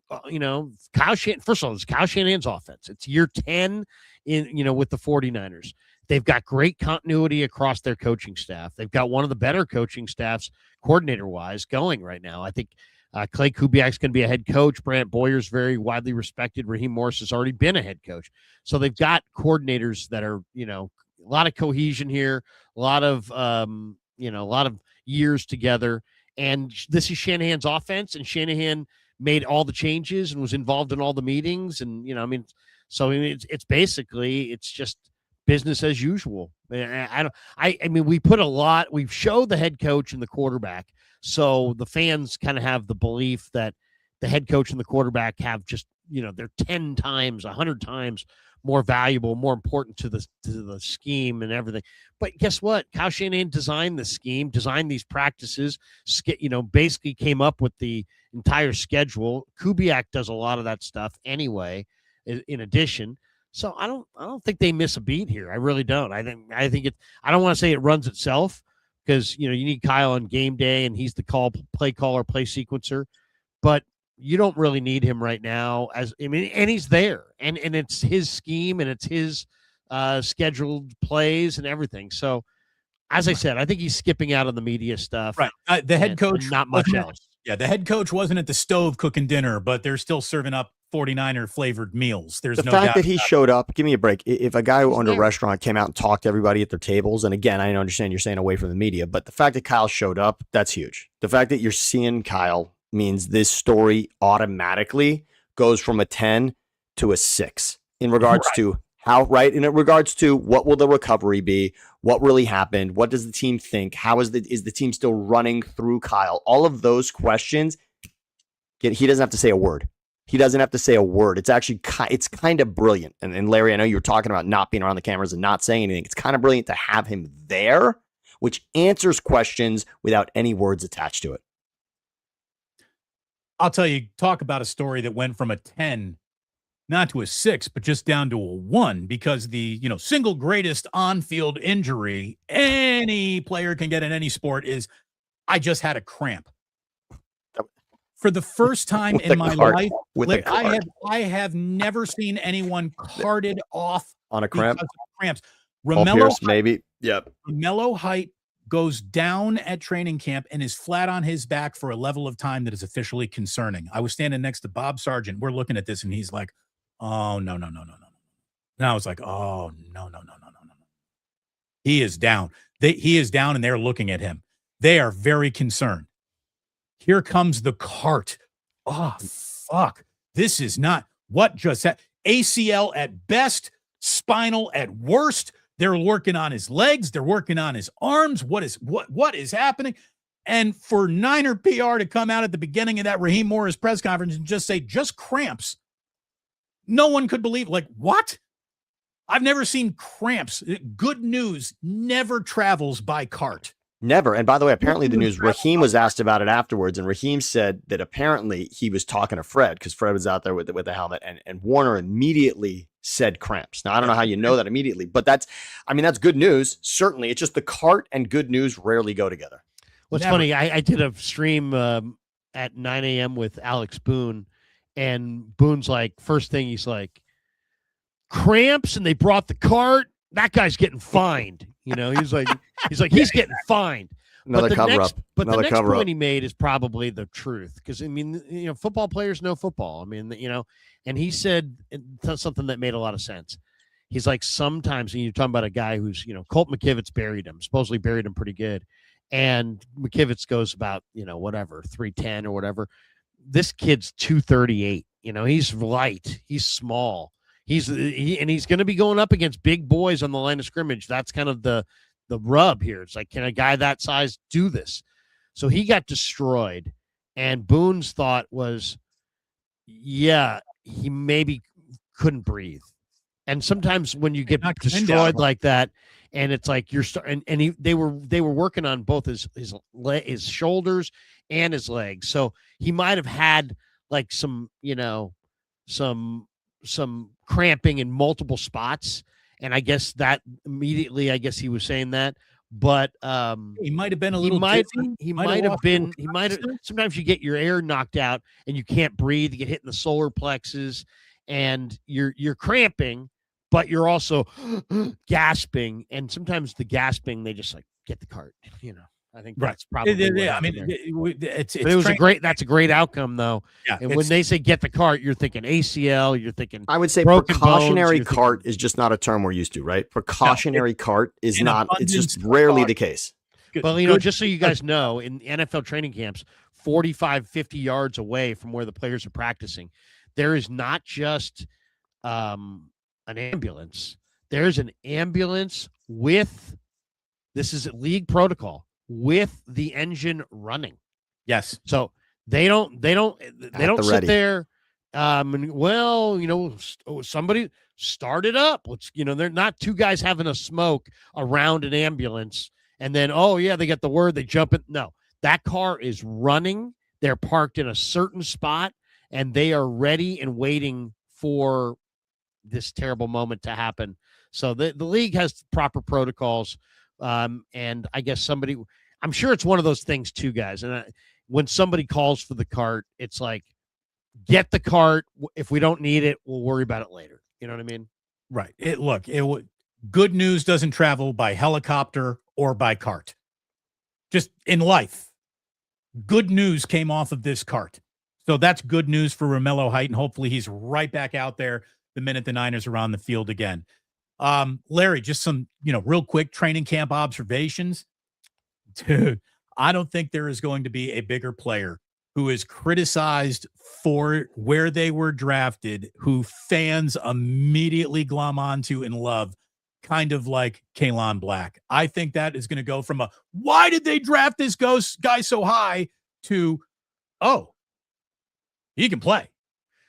Kyle Shanahan. First of all, it's Kyle Shanahan's offense. It's year 10 with the 49ers. They've got great continuity across their coaching staff. They've got one of the better coaching staffs, coordinator-wise, going right now. I think Clay Kubiak's going to be a head coach. Brant Boyer's very widely respected. Raheem Morris has already been a head coach. So they've got coordinators that are, a lot of cohesion here, a lot of years together. And this is Shanahan's offense, and Shanahan made all the changes and was involved in all the meetings. And, it's basically, it's just business as usual. We've showed the head coach and the quarterback. So the fans kind of have the belief that the head coach and the quarterback have just, they're 10 times, 100 times more valuable, more important to the scheme and everything. But guess what? Kyle Shanahan designed the scheme, designed these practices, basically came up with the entire schedule. Kubiak does a lot of that stuff anyway, in addition. So I don't think they miss a beat here. I really don't. I think I don't want to say it runs itself, because you need Kyle on game day and he's the play caller, play sequencer, but you don't really need him right now, and he's there, and it's his scheme and it's his scheduled plays and everything. So as I said, I think he's skipping out on the media stuff. Right. The head coach, not much else. Yeah, the head coach wasn't at the stove cooking dinner, but they're still serving up 49er flavored meals. There's the no fact doubt that he showed up. Give me a break. If a guy who owned a there. restaurant came out and talked to everybody at their tables, and again, I understand you're saying away from the media, but the fact that Kyle showed up, that's huge. The fact that you're seeing Kyle means this story automatically goes from a 10 to a 6 in regards to how, right? In regards to what will the recovery be? What really happened? What does the team think? How is the team still running through Kyle? All of those questions, he doesn't have to say a word. He doesn't have to say a word. It's actually, it's kind of brilliant. And Larry, I know you were talking about not being around the cameras and not saying anything. It's kind of brilliant to have him there, which answers questions without any words attached to it. I'll tell you, talk about a story that went from a 10, not to a 6, but just down to a 1, because the, single greatest on-field injury any player can get in any sport is, I just had a cramp. For the first time in my life, I have never seen anyone carted off on a cramp. Because of cramps. Pierce, maybe. Yep. Romello Height goes down at training camp and is flat on his back for a level of time that is officially concerning. I was standing next to Bob Sargent. We're looking at this, and he's like, "Oh, no. And I was like, "Oh, no. He is down. He is down, and they're looking at him. They are very concerned. Here comes the cart. Oh, fuck. This is not what just happened. ACL at best, spinal at worst. They're working on his legs. They're working on his arms. What is happening?" And for Niner PR to come out at the beginning of that Raheem Morris press conference and just say, just cramps. No one could believe, what? I've never seen cramps. Good news never travels by cart. Never. And by the way, apparently the news, Raheem was asked about it afterwards, and Raheem said that apparently he was talking to Fred, because Fred was out there with the helmet, and Warner immediately said cramps. Now, I don't know how you know that immediately, but that's good news. Certainly. It's just the cart and good news rarely go together. What's funny, I did a stream at 9 a.m. with Alex Boone, and Boone's like, first thing he's like, cramps, and they brought the cart. That guy's getting fined. He's like, he's getting fined. Another cover up. But the next point he made is probably the truth, because football players know football. And he said something that made a lot of sense. He's like, sometimes, and you're talking about a guy who's, Colt McKivitz supposedly buried him pretty good, and McKivitz goes about 310 or whatever. This kid's 238. He's light, he's small. He's going to be going up against big boys on the line of scrimmage. That's kind of the rub here. It's like, can a guy that size do this? So he got destroyed, and Boone's thought was, yeah, he maybe couldn't breathe. And sometimes when you get destroyed like that, and it's like you're starting, and they were working on both his shoulders and his legs, so he might have had like some cramping in multiple spots, and I guess that immediately, he was saying that, but he might have been a little sometimes you get your air knocked out and you can't breathe, you get hit in the solar plexus, and you're cramping, but you're also gasping. And sometimes the gasping, they just like get the cart, I think that's probably what happened there. That's a great outcome though. Yeah, and when they say get the cart, you're thinking ACL, you're thinking I would say precautionary cart is just not a term we're used to, right? Precautionary cart is not, it's just rarely the case. Well, just so you guys know, in NFL training camps, 45, 50 yards away from where the players are practicing, there is not just an ambulance. There's an ambulance with, this is league protocol, with the engine running. Yes. So they don't sit there. Somebody start it up. They're not two guys having a smoke around an ambulance. And then, they get the word, they jump in. No, that car is running. They're parked in a certain spot, and they are ready and waiting for this terrible moment to happen. So the league has proper protocols. And I guess I'm sure it's one of those things too, guys. And when somebody calls for the cart, it's like, get the cart. If we don't need it, we'll worry about it later. You know what I mean? Right. Good news doesn't travel by helicopter or by cart. Just in life, good news came off of this cart. So that's good news for Romello Height, and hopefully he's right back out there the minute the Niners are on the field again. Larry, just some, real quick training camp observations. Dude, I don't think there is going to be a bigger player who is criticized for where they were drafted, who fans immediately glom onto and love, kind of like Kalon Black. I think that is going to go from why did they draft this guy so high to, he can play.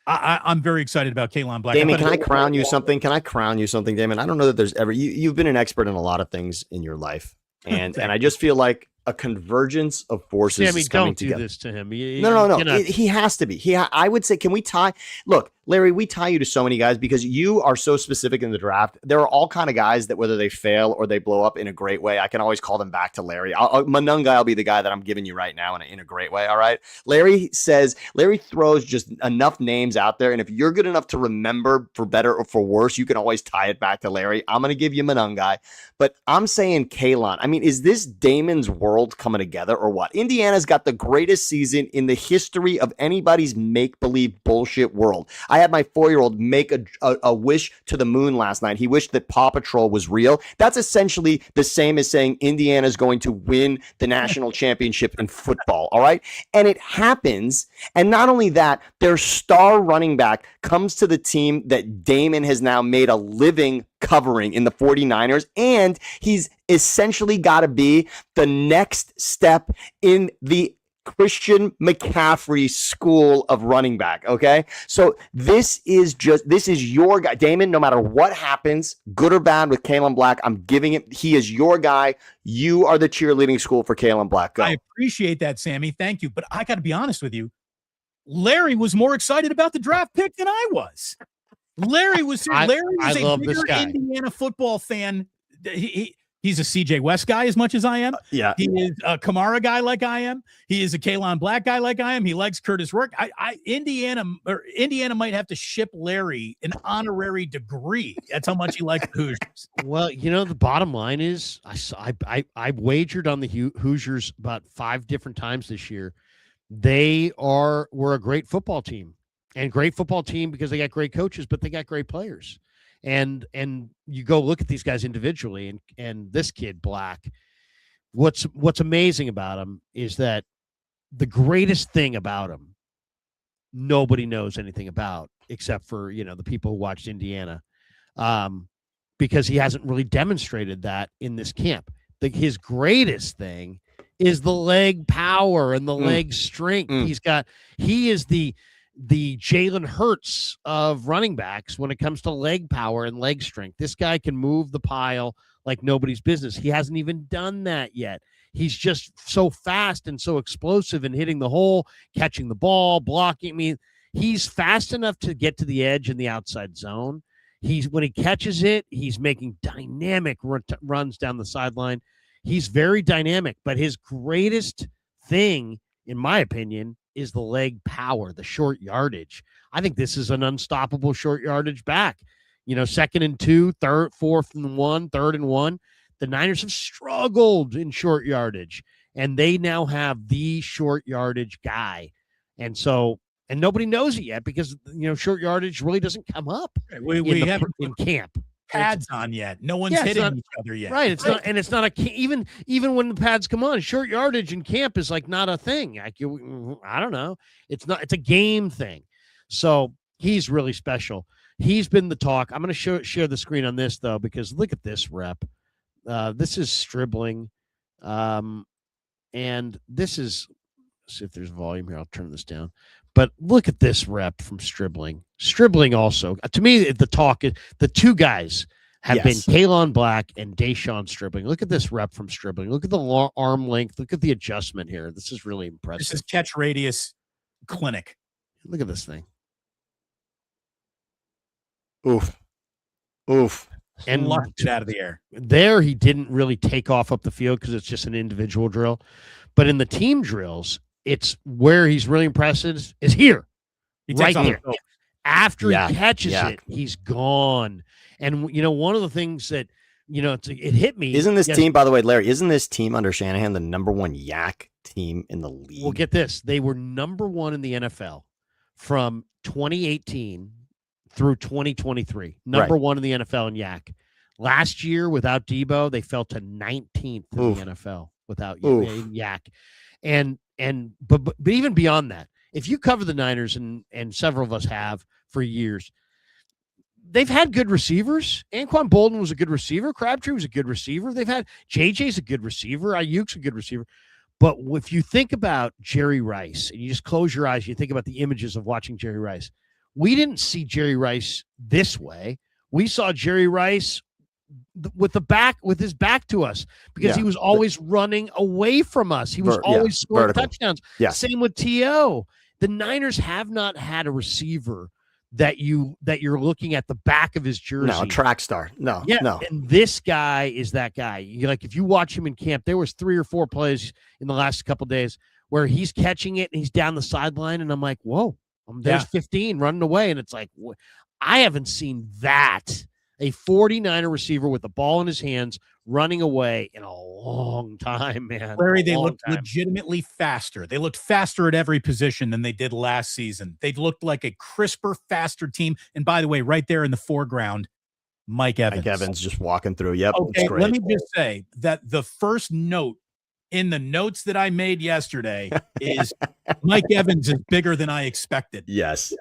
I'm very excited about Kalon Black. Damon, can I crown you something? Damon? I don't know that there's ever, you've been an expert in a lot of things in your life. And I just feel like a convergence of forces is coming together. Don't do this to him. No. He has to be. I would say, can we tie? Look, Larry, we tie you to so many guys because you are so specific in the draft. There are all kind of guys that whether they fail or they blow up in a great way, I can always call them back to Larry. Manunga will be the guy that I'm giving you right now in a great way. All right. Larry throws just enough names out there. And if you're good enough to remember for better or for worse, you can always tie it back to Larry. I'm going to give you Manunga, but I'm saying Kalon. I mean, is this Damon's world coming together or what? Indiana's got the greatest season in the history of anybody's make-believe bullshit world. I had my 4-year-old make a wish to the moon last night. He wished that Paw Patrol was real. That's essentially the same as saying Indiana's going to win the national championship in football, all right? And it happens, and not only that, their star running back comes to the team that Damon has now made a living covering in the 49ers, and he's essentially got to be the next step in the Christian McCaffrey school of running back. Okay. So this is your guy, Damon, no matter what happens, good or bad with Kalon Black, I'm giving it. He is your guy. You are the cheerleading school for Kalon Black. Go. I appreciate that, Sammy. Thank you. But I got to be honest with you. Larry was more excited about the draft pick than I was. Larry was a bigger Indiana football fan. He's a CJ West guy as much as I am. Yeah. He is a Kamara guy like I am. He is a Kalon Black guy like I am. He likes Curtis Rourke. Indiana might have to ship Larry an honorary degree. That's how much he likes the Hoosiers. Well, the bottom line is I wagered on the Hoosiers about 5 different times this year. We're a great football team, and great football team because they got great coaches, but they got great players. And you go look at these guys individually, and this kid Black, what's amazing about him is that the greatest thing about him, nobody knows anything about except for, the people who watched Indiana, because he hasn't really demonstrated that in this camp. His greatest thing is the leg power and the leg strength. He is the Jalen Hurts of running backs when it comes to leg power and leg strength. This guy can move the pile like nobody's business. He hasn't even done that yet. He's just so fast and so explosive and hitting the hole, catching the ball, blocking. I mean, he's fast enough to get to the edge in the outside zone. When he catches it, he's making dynamic runs down the sideline. He's very dynamic, but his greatest thing, in my opinion, is the leg power, the short yardage. I think this is an unstoppable short yardage back. second and 2, third, fourth and 1, third and 1. The Niners have struggled in short yardage, and they now have the short yardage guy. And nobody knows it yet because, short yardage really doesn't come up We haven't in camp. pads on yet. No one's hitting each other yet. Right. It's not, and it's not even when the pads come on, short yardage in camp is like not a thing. Like I don't know. It's a game thing. So he's really special. He's been the talk. I'm going to share the screen on this though, because look at this rep. This is Stribling. And this is, let's see if there's volume here. I'll turn this down. But look at this rep from Stribling. Stribling also, to me, the talk is the two guys have been Kalon Black and Deshaun Stribling. Look at this rep from Stribling. Look at the arm length. Look at the adjustment here. This is really impressive. This is catch radius clinic. Look at this thing. Oof. And launched it out of the air. There, he didn't really take off up the field because it's just an individual drill. But in the team drills, it's where he's really impressive is here, right here. After he catches it, he's gone. And, one of the things that, it hit me. Isn't this team, by the way, Larry, isn't this team under Shanahan the number one yak team in the league? Well, get this. They were number one in the NFL from 2018 through 2023. Number one in the NFL in yak. Last year, without Debo, they fell to 19th in the NFL without yak. But even beyond that, if you cover the Niners, and several of us have for years, they've had good receivers. Anquan Bolden was a good receiver. Crabtree was a good receiver. They've had JJ's a good receiver. Ayuk's a good receiver. But if you think about Jerry Rice, and you just close your eyes, you think about the images of watching Jerry Rice. We didn't see Jerry Rice this way. We saw Jerry Rice with his back to us because he was always running away from us. He was always scoring touchdowns. Yeah. Same with T.O. The Niners have not had a receiver that you're looking at the back of his jersey. No, a track star. No. And this guy is that guy. If you watch him in camp, there was 3 or 4 plays in the last couple of days where he's catching it and he's down the sideline, and I'm like, whoa. There's 15 running away, and it's like, I haven't seen that. A 49er receiver with the ball in his hands running away in a long time, man. Larry, they looked legitimately faster. They looked faster at every position than they did last season. They looked like a crisper, faster team. And by the way, right there in the foreground, Mike Evans. Mike Evans just walking through. Yep. Okay, let me just say that the first note in the notes that I made yesterday is Mike Evans is bigger than I expected. Yes.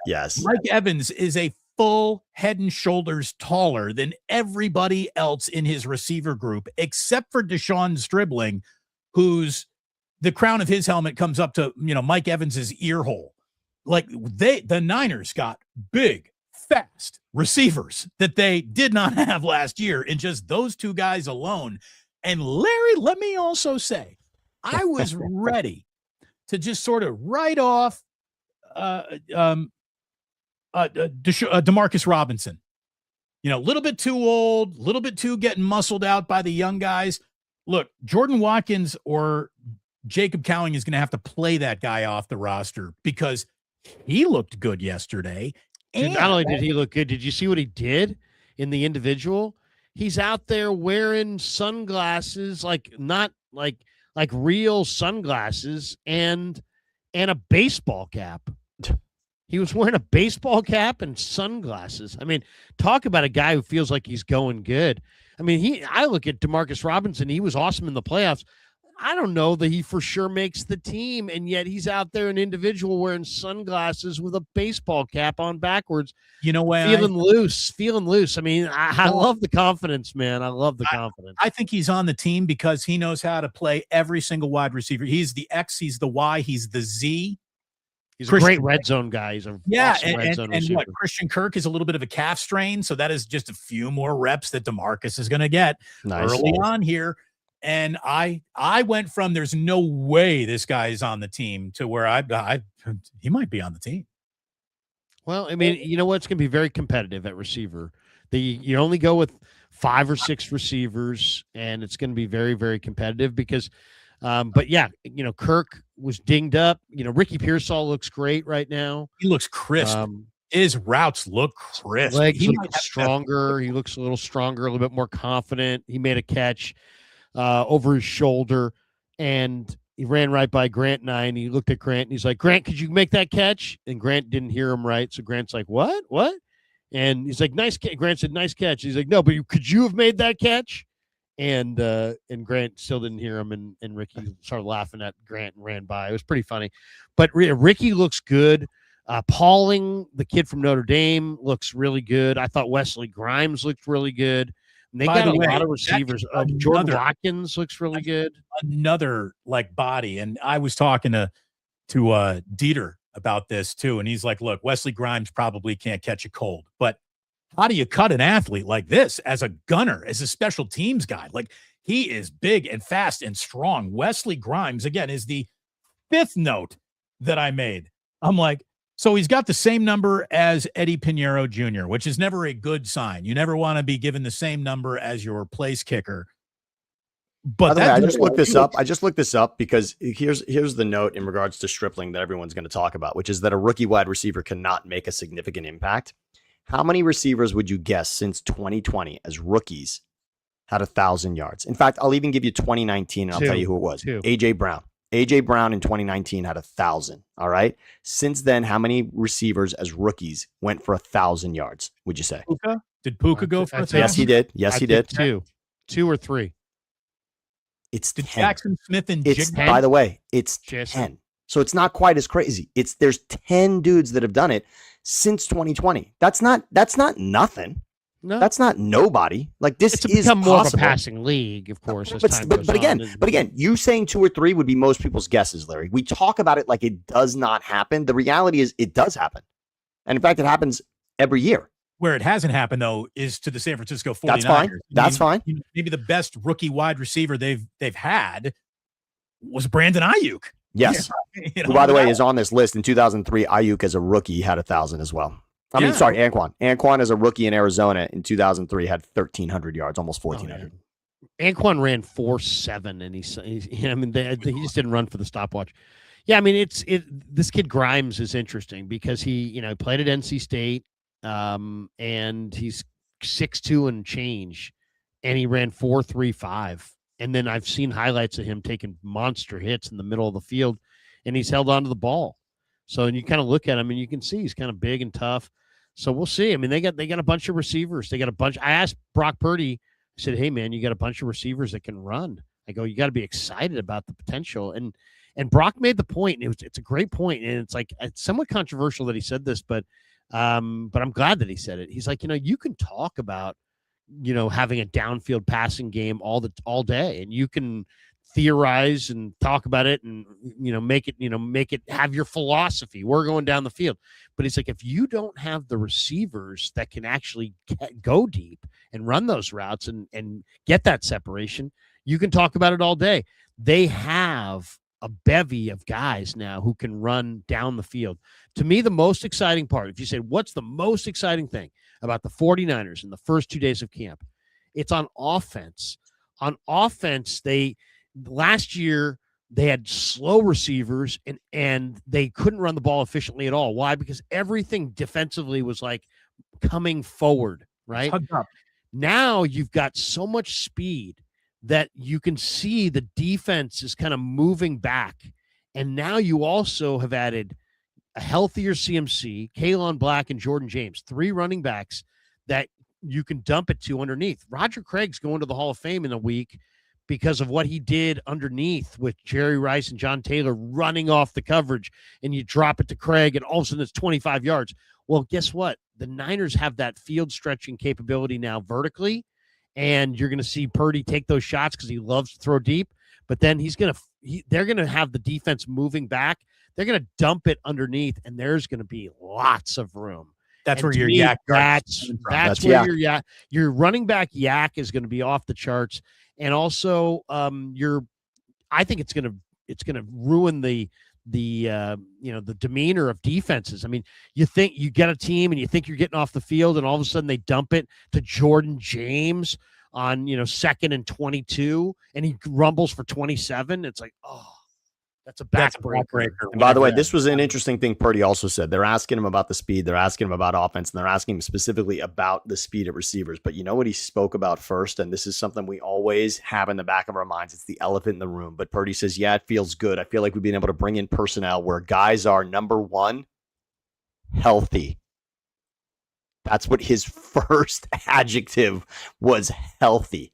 Mike Evans is a full head and shoulders taller than everybody else in his receiver group, except for Deshaun Stribling, who's the crown of his helmet comes up to, Mike Evans's ear hole. Like the Niners got big, fast receivers that they did not have last year in just those two guys alone. And Larry, let me also say, I was ready to just sort of write off Demarcus Robinson. A little bit too old, a little bit too getting muscled out by the young guys. Look, Jordan Watkins or Jacob Cowing is going to have to play that guy off the roster because he looked good yesterday. And not only did he look good, did you see what he did in the individual? He's out there wearing sunglasses, not real sunglasses, and a baseball cap. He was wearing a baseball cap and sunglasses. I mean, talk about a guy who feels like he's going good. I mean, I look at Demarcus Robinson. He was awesome in the playoffs. I don't know that he for sure makes the team, and yet he's out there, an individual wearing sunglasses with a baseball cap on backwards. Feeling loose. I mean, I love the confidence, man. I love the confidence. I think he's on the team because he knows how to play every single wide receiver. He's the X, he's the Y, he's the Z. He's a great red zone guy. He's awesome red zone receiver. What, Christian Kirk is a little bit of a calf strain, so that is just a few more reps that DeMarcus is going to get early on here. And I went from there's no way this guy is on the team to where he might be on the team. Well, I mean, you know what? It's going to be very competitive at receiver. You only go with 5 or 6 receivers, and it's going to be very, very competitive because but yeah, Kirk was dinged up. Ricky Pearsall looks great right now. He looks crisp. His routes look crisp. Legs He look might have stronger. He looks a little stronger, a little bit more confident. He made a catch over his shoulder, and he ran right by Grant and I, and he looked at Grant, and he's like, Grant, could you make that catch? And Grant didn't hear him right, so Grant's like, what? And he's like, nice catch. Grant said, nice catch. He's like, no, but could you have made that catch? And Grant still didn't hear him, and Ricky started laughing at Grant and ran by. It was pretty funny. But Ricky looks good. Pauling, the kid from Notre Dame, looks really good. I thought Wesley Grimes looked really good. And they got a lot of receivers. Jordan Watkins looks really good. Another like body. And I was talking to Dieter about this too. And he's like, look, Wesley Grimes probably can't catch a cold, but how do you cut an athlete like this as a gunner, as a special teams guy? Like, he is big and fast and strong. Wesley Grimes, again, is the fifth note that I made. I'm like, so he's got the same number as Eddie Pinheiro Jr., which is never a good sign. You never want to be given the same number as your place kicker. But I just looked this up. I just looked this up because here's the note in regards to Stripling that everyone's going to talk about, which is that a rookie wide receiver cannot make a significant impact. How many receivers would you guess since 2020 as rookies had 1,000 yards? In fact, I'll even give you 2019, and I'll tell you who it was. A.J. Brown. A.J. Brown in 2019 had 1,000. All right. Since then, how many receivers as rookies went for 1,000 yards, would you say? Puka? Did Puka go for 1,000? Yes, he did. Yes, he did. Two or three. It's did 10. Jackson Smith and by the way, it's 10. So it's not quite as crazy. There's 10 dudes that have done it since 2020. That's not nothing. No, that's not nobody. Like, this is become more possible. of a passing league, of course. But again, you saying 2 or 3 would be most people's guesses, Larry. We talk about it like it does not happen. The reality is it does happen. And in fact, it happens every year. Where it hasn't happened, though, is to the San Francisco 49ers. That's fine. That's fine. Maybe the best rookie wide receiver they've had was Brandon Ayuk. Yes. Who, by the way, is on this list. In 2003, Ayuk as a rookie had 1,000 as well. I mean, sorry, Anquan. Anquan as a rookie in Arizona in 2003 had 1,300 yards, almost 1,400. Anquan ran 4.7, and he just didn't run for the stopwatch. Yeah, I mean, this kid Grimes is interesting because he played at NC State, and he's 6'2" and change, and he ran 4.35. And then I've seen highlights of him taking monster hits in the middle of the field, and he's held onto the ball. So, and you kind of look at him, and you can see he's kind of big and tough. So we'll see. I mean, they got a bunch of receivers. They got a bunch. I asked Brock Purdy. I said, "Hey, man, you got a bunch of receivers that can run." I go, "You got to be excited about the potential." And Brock made the point. It's a great point, and it's like it's somewhat controversial that he said this, but I'm glad that he said it. He's like, you can talk about having a downfield passing game all day, and you can theorize and talk about it and make it have your philosophy. We're going down the field, but he's like, if you don't have the receivers that can actually go deep and run those routes and get that separation, you can talk about it all day. They have a bevy of guys now who can run down the field. To me, the most exciting part, if you say what's the most exciting thing about the 49ers in the first 2 days of camp, it's on offense. On offense, last year they had slow receivers and they couldn't run the ball efficiently at all. Why? Because everything defensively was like coming forward, right? Now you've got so much speed that you can see the defense is kind of moving back. And now you also have added a healthier CMC, Kalen Black, and Jordan James, 3 running backs that you can dump it to underneath. Roger Craig's going to the Hall of Fame in a week because of what he did underneath with Jerry Rice and John Taylor running off the coverage, and you drop it to Craig, and all of a sudden it's 25 yards. Well, guess what? The Niners have that field stretching capability now vertically, and you're going to see Purdy take those shots because he loves to throw deep, but then they're going to have the defense moving back. They're going to dump it underneath, and there's going to be lots of room. That's where your yak. That's where your running back yak is going to be off the charts, and also I think it's going to ruin the demeanor of defenses. I mean, you think you get a team and you think you're getting off the field, and all of a sudden they dump it to Jordan James on 2nd and 22, and he rumbles for 27. It's like, oh. That's a That's a backbreaker. backbreaker. And by the way, Whatever this was an interesting thing Purdy also said. They're asking him about the speed. They're asking him about offense, and they're asking him specifically about the speed of receivers. But you know what he spoke about first? And this is something we always have in the back of our minds. It's the elephant in the room. But Purdy says, yeah, it feels good. I feel like we've been able to bring in personnel where guys are, number one, healthy. That's what his first adjective was, healthy.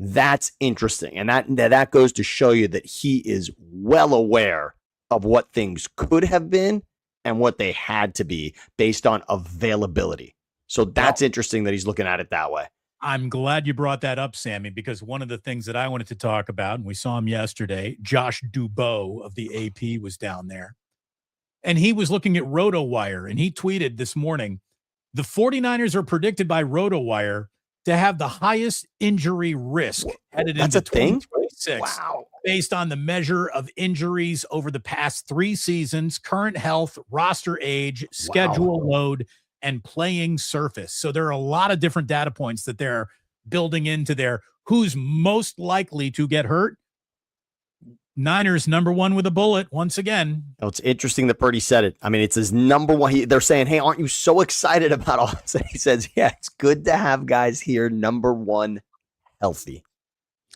That's interesting. And that goes to show you that he is well aware of what things could have been and what they had to be based on availability. So that's interesting that he's looking at it that way. I'm glad you brought that up, Sammy, because one of the things that I wanted to talk about, and we saw him yesterday, Josh Dubow of the AP was down there. And he was looking at RotoWire, and he tweeted this morning, the 49ers are predicted by RotoWire to have the highest injury risk headed into 2026. Wow. Based on the measure of injuries over the past 3 seasons, current health, roster age, schedule load, and playing surface. So there are a lot of different data points that they're building into there. Who's most likely to get hurt? Niners number one with a bullet once again. Oh, it's interesting that Purdy said it. I mean, it's his number one. They're saying, hey, aren't you so excited about all this? And he says, yeah, it's good to have guys here, number one, healthy.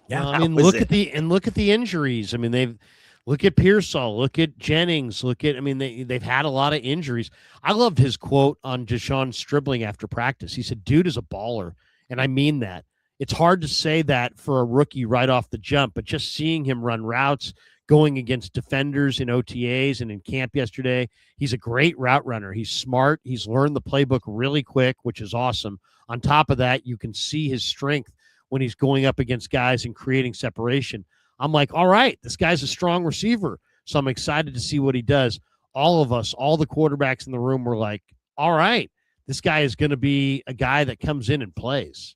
Yeah, well, I mean, look at the injuries. I mean, look at Pearsall, look at Jennings, they've had a lot of injuries. I loved his quote on Deshaun Stribling after practice. He said, dude is a baller. And I mean that. It's hard to say that for a rookie right off the jump, but just seeing him run routes, going against defenders in OTAs and in camp yesterday, he's a great route runner. He's smart. He's learned the playbook really quick, which is awesome. On top of that, you can see his strength when he's going up against guys and creating separation. I'm like, all right, this guy's a strong receiver. So I'm excited to see what he does. All of us, all the quarterbacks in the room were like, all right, this guy is going to be a guy that comes in and plays.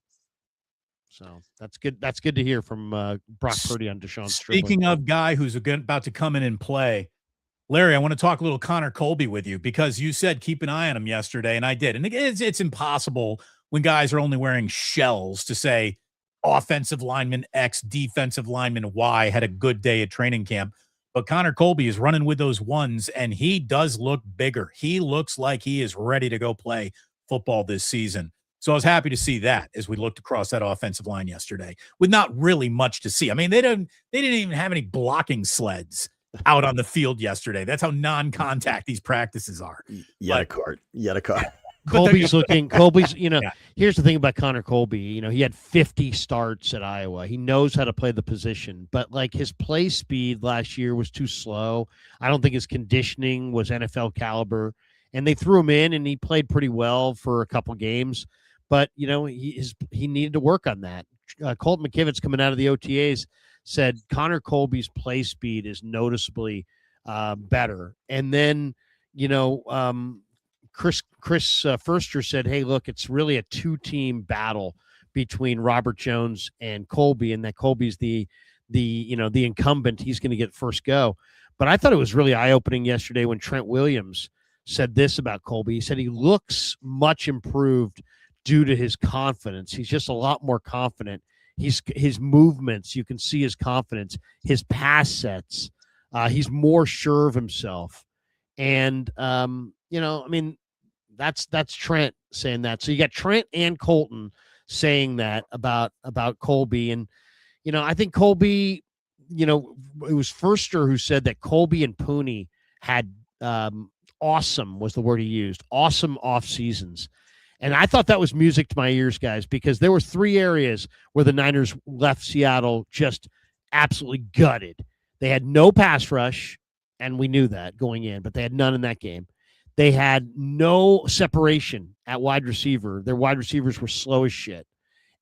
So that's good. That's good to hear from Brock Purdy on Deshaun Stribling. Speaking of guy who's about to come in and play, Larry, I want to talk a little Connor Colby with you because you said keep an eye on him yesterday, and I did. And it's impossible when guys are only wearing shells to say offensive lineman X, defensive lineman Y had a good day at training camp. But Connor Colby is running with those ones, and he does look bigger. He looks like he is ready to go play football this season. So I was happy to see that as we looked across that offensive line yesterday with not really much to see. I mean, they didn't even have any blocking sleds out on the field yesterday. That's how non-contact these practices are. Yet a cart. Colby's, here's the thing about Connor Colby. He had 50 starts at Iowa. He knows how to play the position, but like his play speed last year was too slow. I don't think his conditioning was NFL caliber, and they threw him in and he played pretty well for a couple games. But, he needed to work on that. Colt McKivitz coming out of the OTAs said Connor Colby's play speed is noticeably better. And then, Chris Furster said, hey, look, it's really a 2-team battle between Robert Jones and Colby, and that Colby's the incumbent. He's going to get first go. But I thought it was really eye-opening yesterday when Trent Williams said this about Colby. He said he looks much improved due to his confidence. He's just a lot more confident. His movements, you can see his confidence, his pass sets. He's more sure of himself. And, that's Trent saying that. So you got Trent and Colton saying that about Colby. And, I think Colby, it was Furster who said that Colby and Pooney had awesome was the word he used, awesome off seasons. And I thought that was music to my ears, guys, because there were 3 areas where the Niners left Seattle just absolutely gutted. They had no pass rush, and we knew that going in, but they had none in that game. They had no separation at wide receiver. Their wide receivers were slow as shit.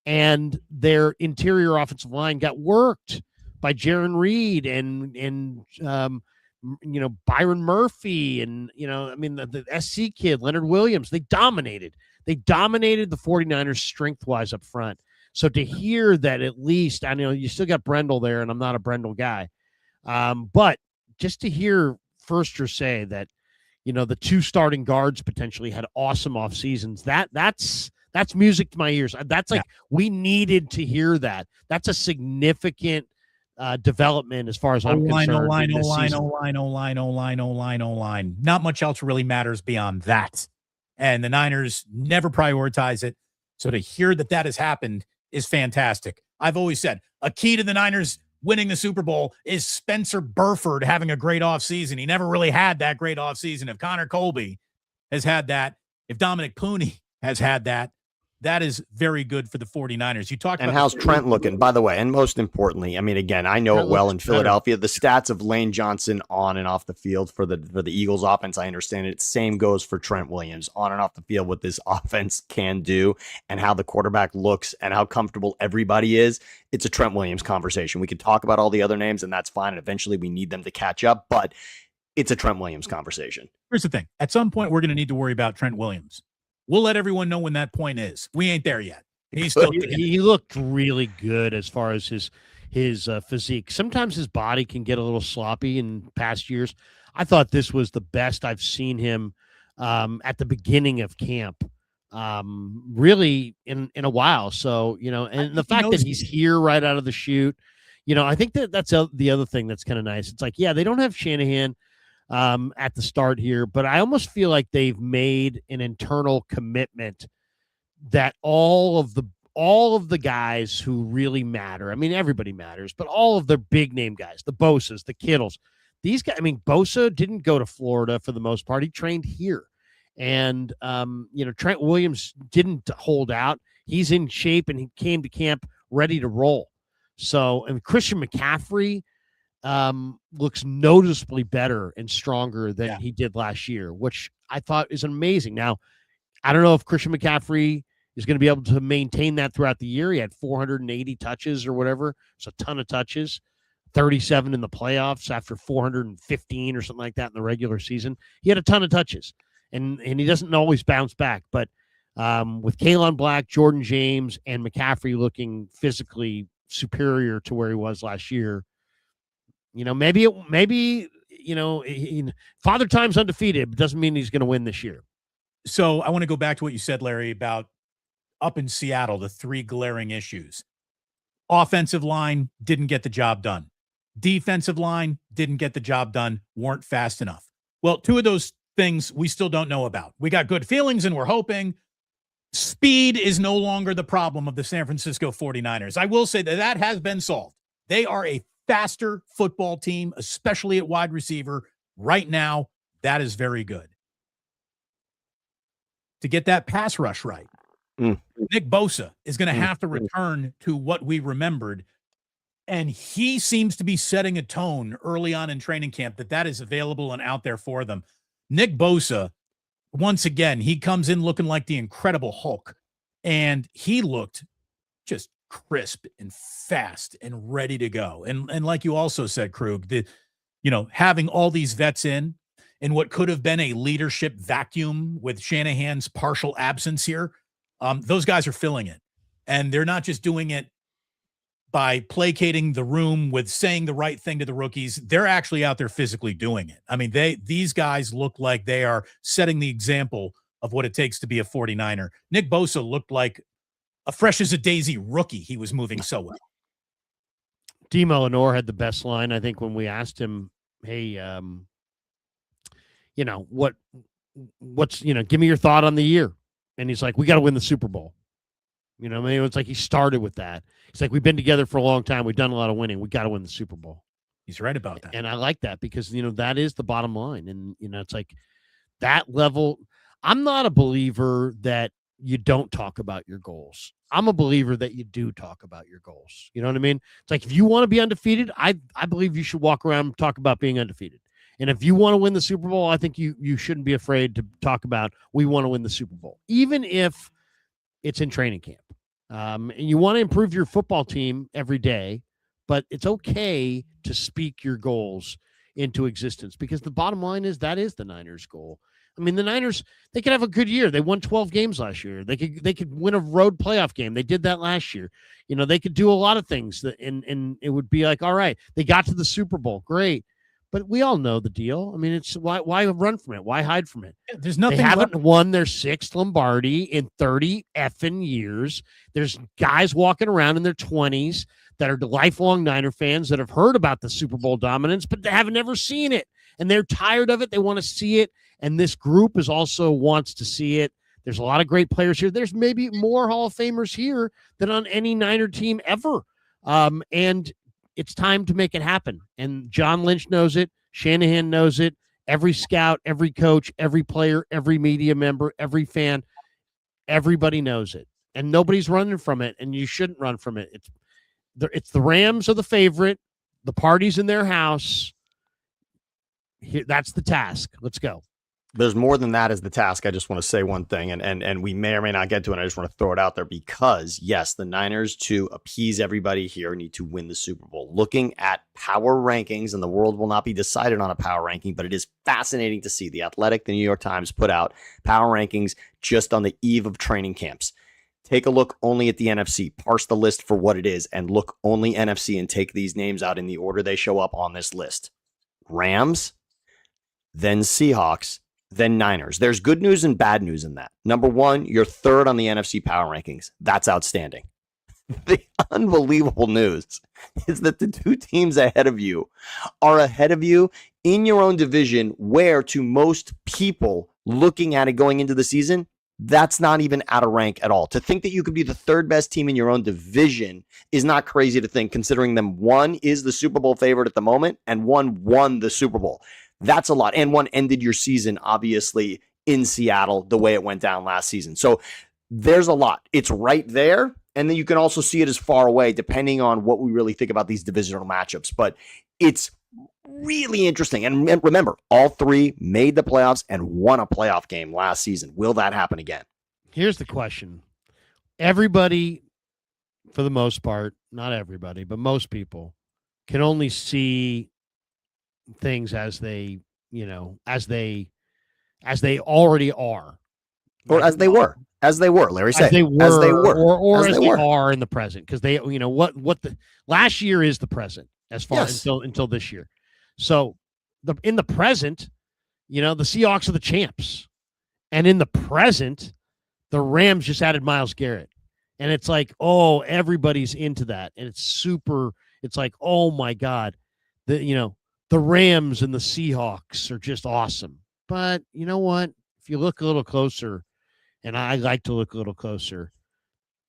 And their interior offensive line got worked by Jaron Reed and Byron Murphy and, the SC kid, Leonard Williams. They dominated. They dominated the 49ers strength-wise up front. So to hear that at least, I know you still got Brendel there, and I'm not a Brendel guy, but just to hear Furster say that, the 2 starting guards potentially had awesome off seasons, that's music to my ears. That's like we needed to hear that. That's a significant development as far as I'm line, concerned. line, in this line, season. line. Not much else really matters beyond that. And the Niners never prioritize it. So to hear that has happened is fantastic. I've always said a key to the Niners winning the Super Bowl is Spencer Burford having a great offseason. He never really had that great offseason. If Connor Colby has had that, if Dominic Pooney has had that, that is very good for the 49ers. You talked and about how's Trent looking, by the way? And most importantly, I mean, again, I know Trent it well looks in better. Philadelphia. The stats of Lane Johnson on and off the field for the Eagles offense, I understand it. Same goes for Trent Williams on and off the field. What this offense can do and how the quarterback looks and how comfortable everybody is. It's a Trent Williams conversation. We can talk about all the other names, and that's fine. And eventually, we need them to catch up, but it's a Trent Williams conversation. Here's the thing: at some point, we're going to need to worry about Trent Williams. We'll let everyone know when that point is. We ain't there yet. He's still he looked really good as far as his physique. Sometimes his body can get a little sloppy in past years. I thought this was the best I've seen him at the beginning of camp, really in a while. So, and the fact that he's here right out of the chute, I think that's the other thing that's kind of nice. It's like, yeah, they don't have Shanahan at the start here, but I almost feel like they've made an internal commitment that all of the guys who really matter, I mean, everybody matters, but all of the big name guys, the Bosas, the Kittles, these guys, I mean, Bosa didn't go to Florida for the most part. He trained here. And, Trent Williams didn't hold out. He's in shape and he came to camp ready to roll. So, and Christian McCaffrey looks noticeably better and stronger than he did last year, which I thought is amazing. Now, I don't know if Christian McCaffrey is going to be able to maintain that throughout the year. He had 480 touches or whatever. It's a ton of touches, 37 in the playoffs after 415 or something like that in the regular season. He had a ton of touches, and he doesn't always bounce back. But with Kalen Black, Jordan James, and McCaffrey looking physically superior to where he was last year, maybe Father Time's undefeated, but doesn't mean he's going to win this year. So I want to go back to what you said, Larry, about up in Seattle, the three glaring issues. Offensive line didn't get the job done. Defensive line didn't get the job done, weren't fast enough. Well, two of those things we still don't know about. We got good feelings and we're hoping. Speed is no longer the problem of the San Francisco 49ers. I will say that has been solved. They are a faster football team, especially at wide receiver. Right now, that is very good. To get that pass rush right, Nick Bosa is going to have to return to what we remembered, and he seems to be setting a tone early on in training camp that is available and out there for them. Nick Bosa, once again, he comes in looking like the Incredible Hulk, and he looked just crisp and fast and ready to go. And like you also said, Krug, having all these vets in what could have been a leadership vacuum with Shanahan's partial absence here, those guys are filling it. And they're not just doing it by placating the room with saying the right thing to the rookies. They're actually out there physically doing it. I mean, these guys look like they are setting the example of what it takes to be a 49er. Nick Bosa looked like a fresh as a daisy rookie. He was moving so well. Demo Lenore had the best line, I think, when we asked him, hey, what's, give me your thought on the year. And he's like, we got to win the Super Bowl. It's like he started with that. He's like, we've been together for a long time. We've done a lot of winning. We got to win the Super Bowl. He's right about that. And I like that because, that is the bottom line. And, it's like that level. I'm not a believer that you don't talk about your goals. I'm a believer that you do talk about your goals. You know what I mean? It's like, if you want to be undefeated, I believe you should walk around and talk about being undefeated. And if you want to win the Super Bowl, I think you shouldn't be afraid to talk about, we want to win the Super Bowl, even if it's in training camp. And you want to improve your football team every day, but it's okay to speak your goals into existence because the bottom line is that is the Niners' goal. I mean, the Niners, they could have a good year. They won 12 games last year. They could win a road playoff game. They did that last year. They could do a lot of things and it would be like, all right, they got to the Super Bowl. Great. But we all know the deal. I mean, it's why run from it? Why hide from it? There's nothing. They haven't won their 6th Lombardi in 30 effing years. There's guys walking around in their 20s that are lifelong Niner fans that have heard about the Super Bowl dominance, but they have never seen it. And they're tired of it. They want to see it. And this group is also wants to see it. There's a lot of great players here. There's maybe more Hall of Famers here than on any Niner team ever. And it's time to make it happen. And John Lynch knows it. Shanahan knows it. Every scout, every coach, every player, every media member, every fan, everybody knows it. And nobody's running from it, and you shouldn't run from it. It's the Rams are the favorite. The party's in their house. That's the task. Let's go. There's more than that as the task. I just want to say one thing, and we may or may not get to it. I just want to throw it out there because, yes, the Niners, to appease everybody here, need to win the Super Bowl. Looking at power rankings, and the world will not be decided on a power ranking, but it is fascinating to see. The Athletic, the New York Times put out power rankings just on the eve of training camps. Take a look only at the NFC, parse the list for what it is, and look only NFC and take these names out in the order they show up on this list. Rams, then Seahawks, then Niners. There's good news and bad news in that. Number one, you're third on the NFC power rankings. That's outstanding. The unbelievable news is that the 2 teams ahead of you are ahead of you in your own division, where to most people looking at it going into the season, that's not even out of rank at all. To think that you could be the 3rd best team in your own division is not crazy to think, considering them one is the Super Bowl favorite at the moment and one won the Super Bowl. That's a lot. And one ended your season, obviously, in Seattle, the way it went down last season. So there's a lot. It's right there. And then you can also see it as far away, depending on what we really think about these divisional matchups. But it's really interesting. And remember, all 3 made the playoffs and won a playoff game last season. Will that happen again? Here's the question. Everybody, for the most part, not everybody, but most people can only see things as they, as they already are. Or as they were. As they were, Larry said. As they were. Or as they were. are in the present. Because they, what the last year is the present as far until this year. So in the present, the Seahawks are the champs. And in the present, the Rams just added Myles Garrett. And it's like, oh, everybody's into that. And it's like, oh my God. The Rams and the Seahawks are just awesome. But you know what? If you look a little closer, and I like to look a little closer,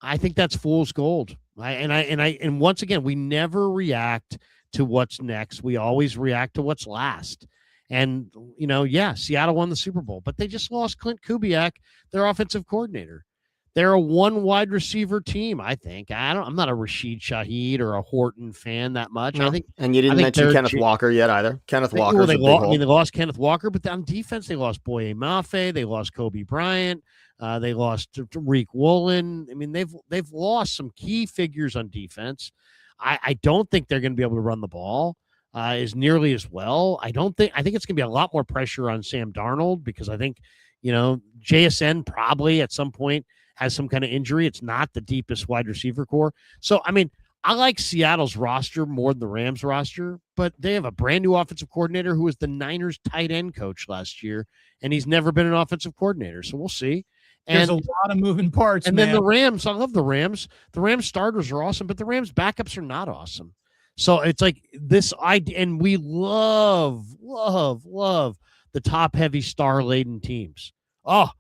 I think that's fool's gold. And once again, we never react to what's next. We always react to what's last. And, Seattle won the Super Bowl, but they just lost Clint Kubiak, their offensive coordinator. They're a 1 wide receiver team, I think. I'm not a Rashid Shaheed or a Horton fan that much. No. I think, and you didn't mention Kenneth Walker yet either. Kenneth Walker. They lost Kenneth Walker, but on defense, they lost Boye Mafe. They lost Kobe Bryant. They lost Tariq Woolen. I mean, they've lost some key figures on defense. I don't think they're going to be able to run the ball as nearly as well. I think it's going to be a lot more pressure on Sam Darnold, because I think, JSN probably at some point has some kind of injury. It's not the deepest wide receiver core. So, I mean, I like Seattle's roster more than the Rams roster, but they have a brand new offensive coordinator who was the Niners tight end coach last year, and he's never been an offensive coordinator. So we'll see. There's a lot of moving parts. And then the Rams, I love the Rams. The Rams starters are awesome, but the Rams backups are not awesome. So it's like this idea, and we love the top heavy star laden teams. Oh,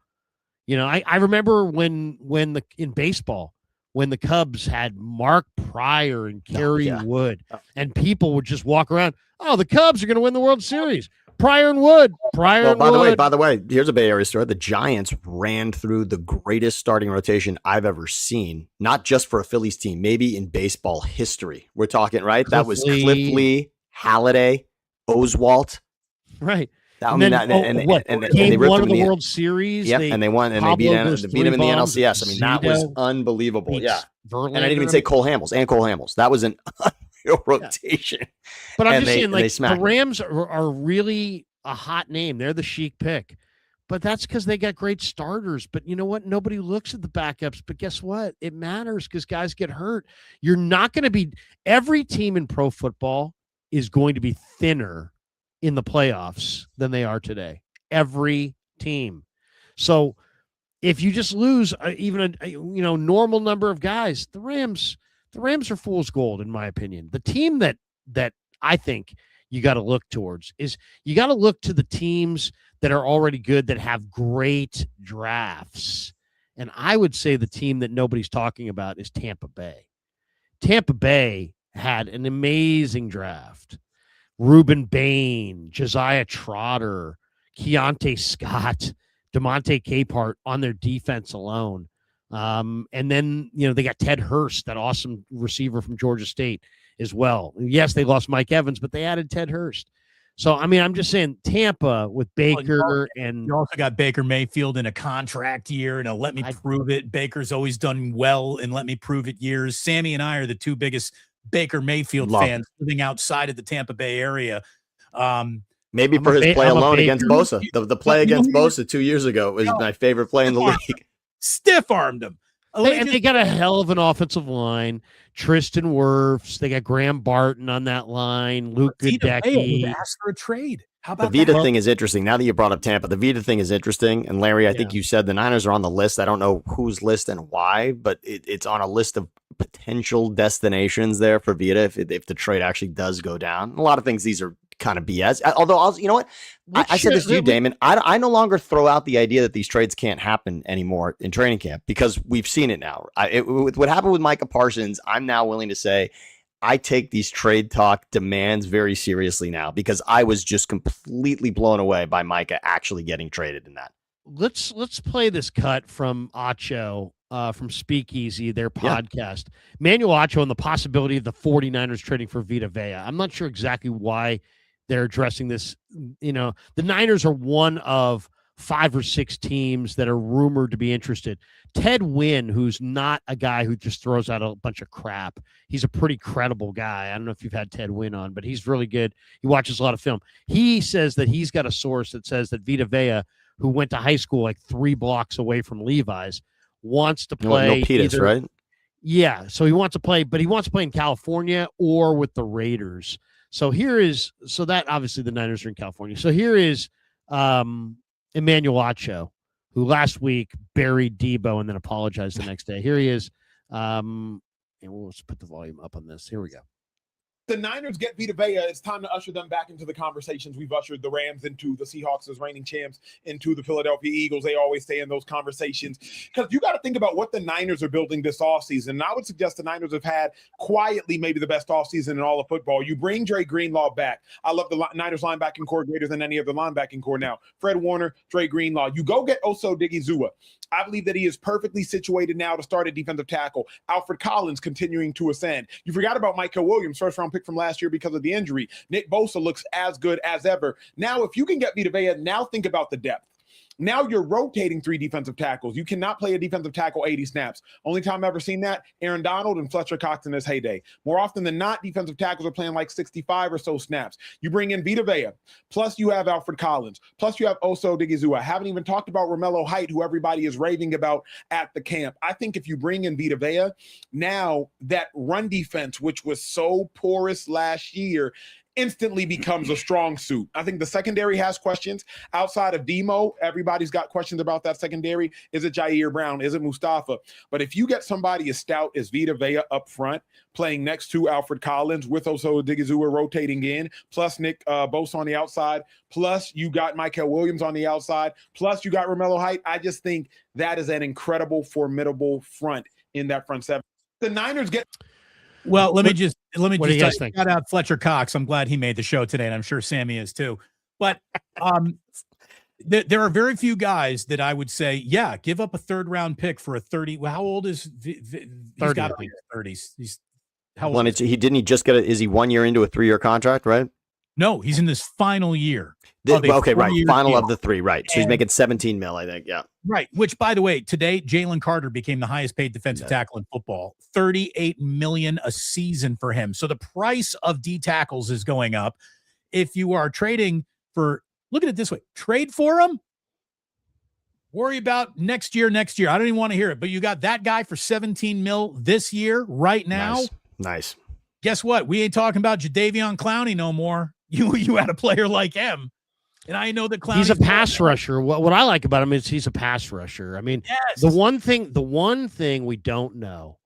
I remember in baseball, when the Cubs had Mark Pryor and Kerry Wood, and people would just walk around, oh, the Cubs are going to win the World Series. Pryor and Wood. By the way, here's a Bay Area story. The Giants ran through the greatest starting rotation I've ever seen, not just for a Phillies team, maybe in baseball history. We're talking, right? That was Cliff Lee, Halladay, Oswalt. Right. And they ripped won them the World Series. Yep, and they won, and they beat him in the NLCS. I mean, that was unbelievable. Yeah. Verlander. And I didn't even say Cole Hamels. That was an unreal rotation. Yeah. But I'm just saying, the Rams are really a hot name. They're the chic pick. But that's because they got great starters. But you know what? Nobody looks at the backups. But guess what? It matters because guys get hurt. You're not going to be – every team in pro football is going to be thinner in the playoffs than they are today. Every team. So if you just lose even a normal number of guys, the Rams are fool's gold in my opinion. The team that I think you got to look towards is you got to look to the teams that are already good, that have great drafts. And I would say the team that nobody's talking about is Tampa Bay. Tampa Bay had an amazing draft. Reuben Bain, Josiah Trotter, Keontae Scott, DeMonte Capehart on their defense alone. And then, they got Ted Hurst, that awesome receiver from Georgia State as well. Yes, they lost Mike Evans, but they added Ted Hurst. So, I mean, I'm just saying Tampa with Baker and you also got Baker Mayfield in a contract year and a let me prove it. Baker's always done well in let me prove it years. Sammy and I are the two biggest Baker Mayfield fans living outside of the Tampa Bay area. Maybe for his play alone against Bosa. The play against Bosa 2 years ago was my favorite play in the league. Stiff-armed him. And they got a hell of an offensive line. Tristan Wirfs. They got Graham Barton on that line. Luke Goodecki. Asked for a trade. How about the Vita thing is interesting. Now that you brought up Tampa, the Vita thing is interesting. And Larry, I think you said the Niners are on the list. I don't know whose list and why, but it's on a list of potential destinations there for Vita if the trade actually does go down. A lot of things, these are kind of BS. Although, you know what? I said this to you, Damon. I no longer throw out the idea that these trades can't happen anymore in training camp because we've seen it now. With what happened with Micah Parsons, I'm now willing to say I take these trade talk demands very seriously now because I was just completely blown away by Micah actually getting traded in that. Let's play this cut from Acho from Speakeasy, their podcast. Manuel Acho and the possibility of the 49ers trading for Vita Vea. I'm not sure exactly why they're addressing this. The Niners are one of 5 or 6 teams that are rumored to be interested. Ted Wynn, who's not a guy who just throws out a bunch of crap. He's a pretty credible guy. I don't know if you've had Ted Wynn on, but he's really good. He watches a lot of film. He says that he's got a source that says that Vita Vea, who went to high school like 3 blocks away from Levi's, wants to play. Peters, right? Yeah. So he wants to play, but he wants to play in California or with the Raiders. So that obviously the Niners are in California. So here is Emmanuel Acho, who last week buried Debo and then apologized the next day. Here he is. And we'll just put the volume up on this. Here we go. The Niners get Vita Vea, it's time to usher them back into the conversations. We've ushered the Rams into, the Seahawks as reigning champs, into the Philadelphia Eagles. They always stay in those conversations because you got to think about what the Niners are building this offseason. And I would suggest the Niners have had quietly maybe the best offseason in all of football. You bring Dre Greenlaw back. I love the Niners linebacking core greater than any other linebacking core now. Fred Warner, Dre Greenlaw. You go get Oso Digizua. I believe that he is perfectly situated now to start a defensive tackle. Alfred Collins continuing to ascend. You forgot about Michael Williams, first-round pick from last year because of the injury. Nick Bosa looks as good as ever. Now, if you can get Vita Vea, now think about the depth. Now you're rotating 3 defensive tackles. You cannot play a defensive tackle 80 snaps. Only time I've ever seen that, Aaron Donald and Fletcher Cox in his heyday. More often than not, defensive tackles are playing like 65 or so snaps. You bring in Vita Vea, plus you have Alfred Collins, plus you have Oso Digizua. I haven't even talked about Romello Height, who everybody is raving about at the camp. I think if you bring in Vita Vea, now that run defense, which was so porous last year, instantly becomes a strong suit. I think the secondary has questions. Outside of Demo, everybody's got questions about that secondary. Is it Jair Brown? Is it Mustafa? But if you get somebody as stout as Vita Vea up front, playing next to Alfred Collins with Oso Digizua rotating in, plus Nick Bosa on the outside, plus you got Michael Williams on the outside, plus you got Romello Height, I just think that is an incredible, formidable front in that front seven. The Niners get... Well, let me just shout out Fletcher Cox. I'm glad he made the show today, and I'm sure Sammy is too. But there are very few guys that I would say, yeah, give up a 3rd-round pick for a 30. Well, how old is he's got to be in his 30s? He's how old? He just get it? Is he 1 year into a 3-year contract? Right? No, he's in this final year. Okay, right. Final deal. Of the 3, right. So he's making $17 million, I think. Yeah. Right. Which, by the way, today, Jalen Carter became the highest paid defensive tackle in football. $38 million a season for him. So the price of D tackles is going up. If you are trading for, look at it this way, trade for him, worry about next year. I don't even want to hear it, but you got that guy for $17 million this year right now. Nice. Guess what? We ain't talking about Jadeveon Clowney no more. you had a player like him. And I know that Clowney's he's a pass rusher. What I like about him is he's a pass rusher. I mean, the one thing we don't know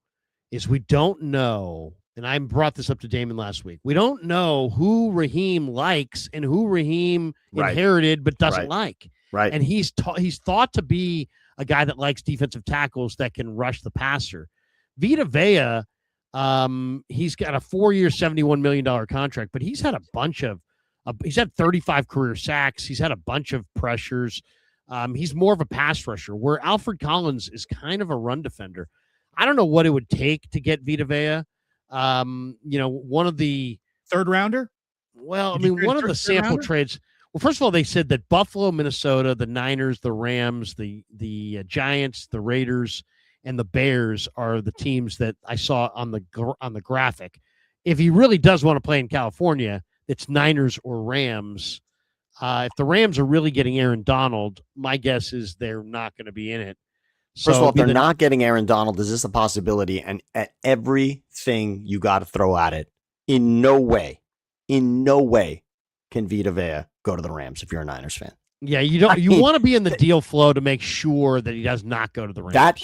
is and I brought this up to Damon last week. We don't know who Raheem likes and who Raheem inherited but doesn't like. Right. And he's thought to be a guy that likes defensive tackles that can rush the passer. Vita Vea, he's got a 4-year, $71 million contract, but he's had a bunch of he's had 35 career sacks. He's had a bunch of pressures. He's more of a pass rusher, where Alfred Collins is kind of a run defender. I don't know what it would take to get Vita Vea. One of the third rounder. Well, I mean, one of the sample trades. Well, first of all, they said that Buffalo, Minnesota, the Niners, the Rams, the Giants, the Raiders, and the Bears are the teams that I saw on the graphic. If he really does want to play in California, it's Niners or Rams. If the Rams are really getting Aaron Donald, my guess is they're not going to be in it. First of all, if they're not getting Aaron Donald, is this a possibility? And at everything you got to throw at it, in no way can Vita Vea go to the Rams if you're a Niners fan. Yeah, you want to be in the deal flow to make sure that he does not go to the Rams. That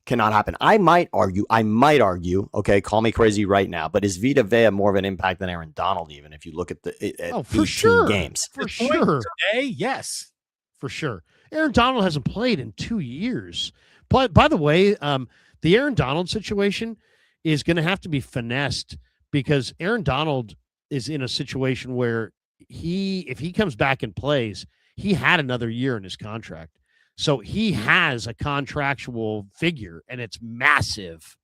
cannot happen. I might argue, okay, call me crazy right now, but is Vita Vea more of an impact than Aaron Donald, even if you look at the 18 games? For sure. Today, yes. For sure. Aaron Donald hasn't played in 2 years. But by the way, the Aaron Donald situation is going to have to be finessed, because Aaron Donald is in a situation where if he comes back and plays, he had another year in his contract. So he has a contractual figure, and it's massive.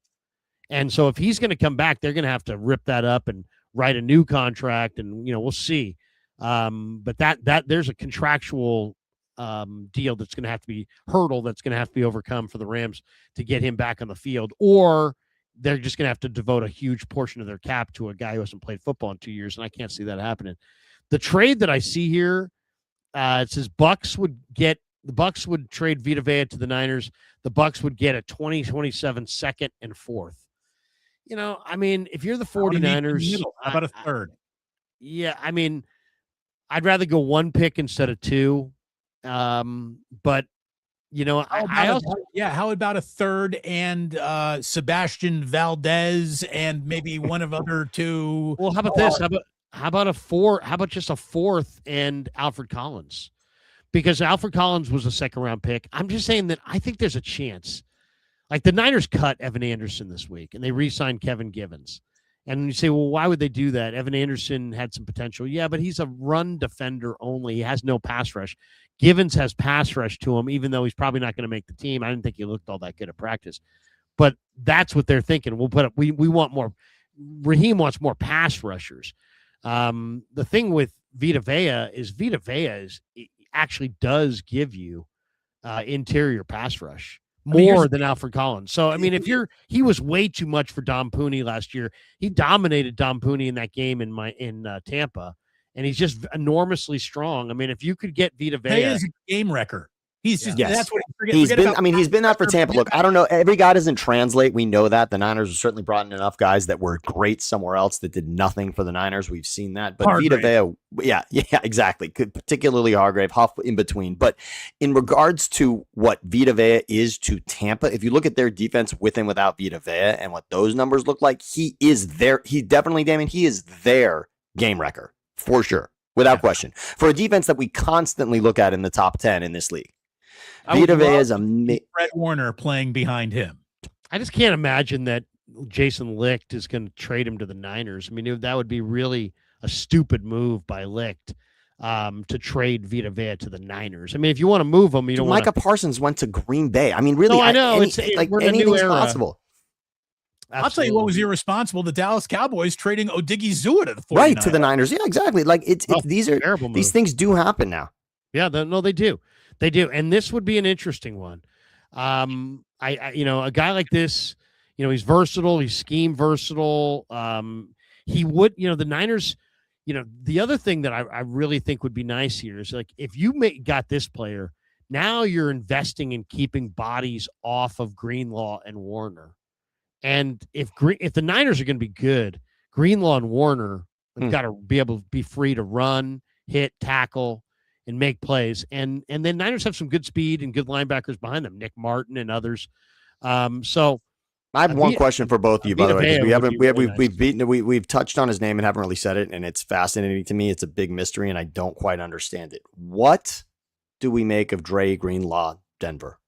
And so if he's going to come back, they're going to have to rip that up and write a new contract, and we'll see. But that there's a contractual deal that's going to have to be overcome for the Rams to get him back on the field, or they're just going to have to devote a huge portion of their cap to a guy who hasn't played football in 2 years, and I can't see that happening. The trade that I see here, it says the Bucs would trade Vita Vea to the Niners. The Bucs would get a 2027 second and fourth. I mean, if you're the 49ers, how about a third? Yeah, I mean, I'd rather go one pick instead of two. But how about a third and Sebastian Valdez and maybe one of other two? Well, how about this? How about a four? How about just a fourth and Alfred Collins? Because Alfred Collins was a second-round pick. I'm just saying that I think there's a chance. Like, the Niners cut Evan Anderson this week, and they re-signed Kevin Givens. And you say, well, why would they do that? Evan Anderson had some potential. Yeah, but he's a run defender only. He has no pass rush. Givens has pass rush to him, even though he's probably not going to make the team. I didn't think he looked all that good at practice. But that's what they're thinking. We want more. Raheem wants more pass rushers. The thing with Vita Vea actually does give you interior pass rush more than Alfred Collins. So, I mean, he was way too much for Dom Pooney last year. He dominated Dom Pooney in that game in Tampa, and he's just enormously strong. I mean, if you could get Vita Vea, he is a game wrecker. He's just that's what he's been that for Tampa. Look, I don't know. Every guy doesn't translate. We know that. The Niners have certainly brought in enough guys that were great somewhere else that did nothing for the Niners. We've seen that. But Hargrave. Vita Vea, yeah, exactly. Particularly Hargrave, Huff in between. But in regards to what Vita Vea is to Tampa, if you look at their defense with and without Vita Vea and what those numbers look like, he is there. He definitely, Damon, he is their game wrecker for sure, without question. For a defense that we constantly look at in the top 10 in this league. Vita Vea is Fred Warner playing behind him. I just can't imagine that Jason Licht is going to trade him to the Niners. I mean, that would be really a stupid move by Licht to trade Vita Vea to the Niners. I mean, if you want to move him, you don't. Micah Parsons went to Green Bay. I mean, really, no, I know anything's possible. Absolutely. I'll tell you what was irresponsible: the Dallas Cowboys trading Odigizua to the 49ers. Right to the Niners. Yeah, exactly. Like these things do happen now. Yeah, they do. They do. And this would be an interesting one. A guy like this, he's versatile. He's scheme versatile. He would, the Niners, the other thing that I really think would be nice here is, like, if you got this player, now you're investing in keeping bodies off of Greenlaw and Warner. And if the Niners are going to be good, Greenlaw and Warner They've got to be able to be free to run, hit, tackle, and make plays. And then Niners have some good speed and good linebackers behind them, Nick Martin and others. So I have one question for both of you, by the way, because we've touched on his name and haven't really said it, and it's fascinating to me. It's a big mystery, and I don't quite understand it. What do we make of Dre Greenlaw, Denver?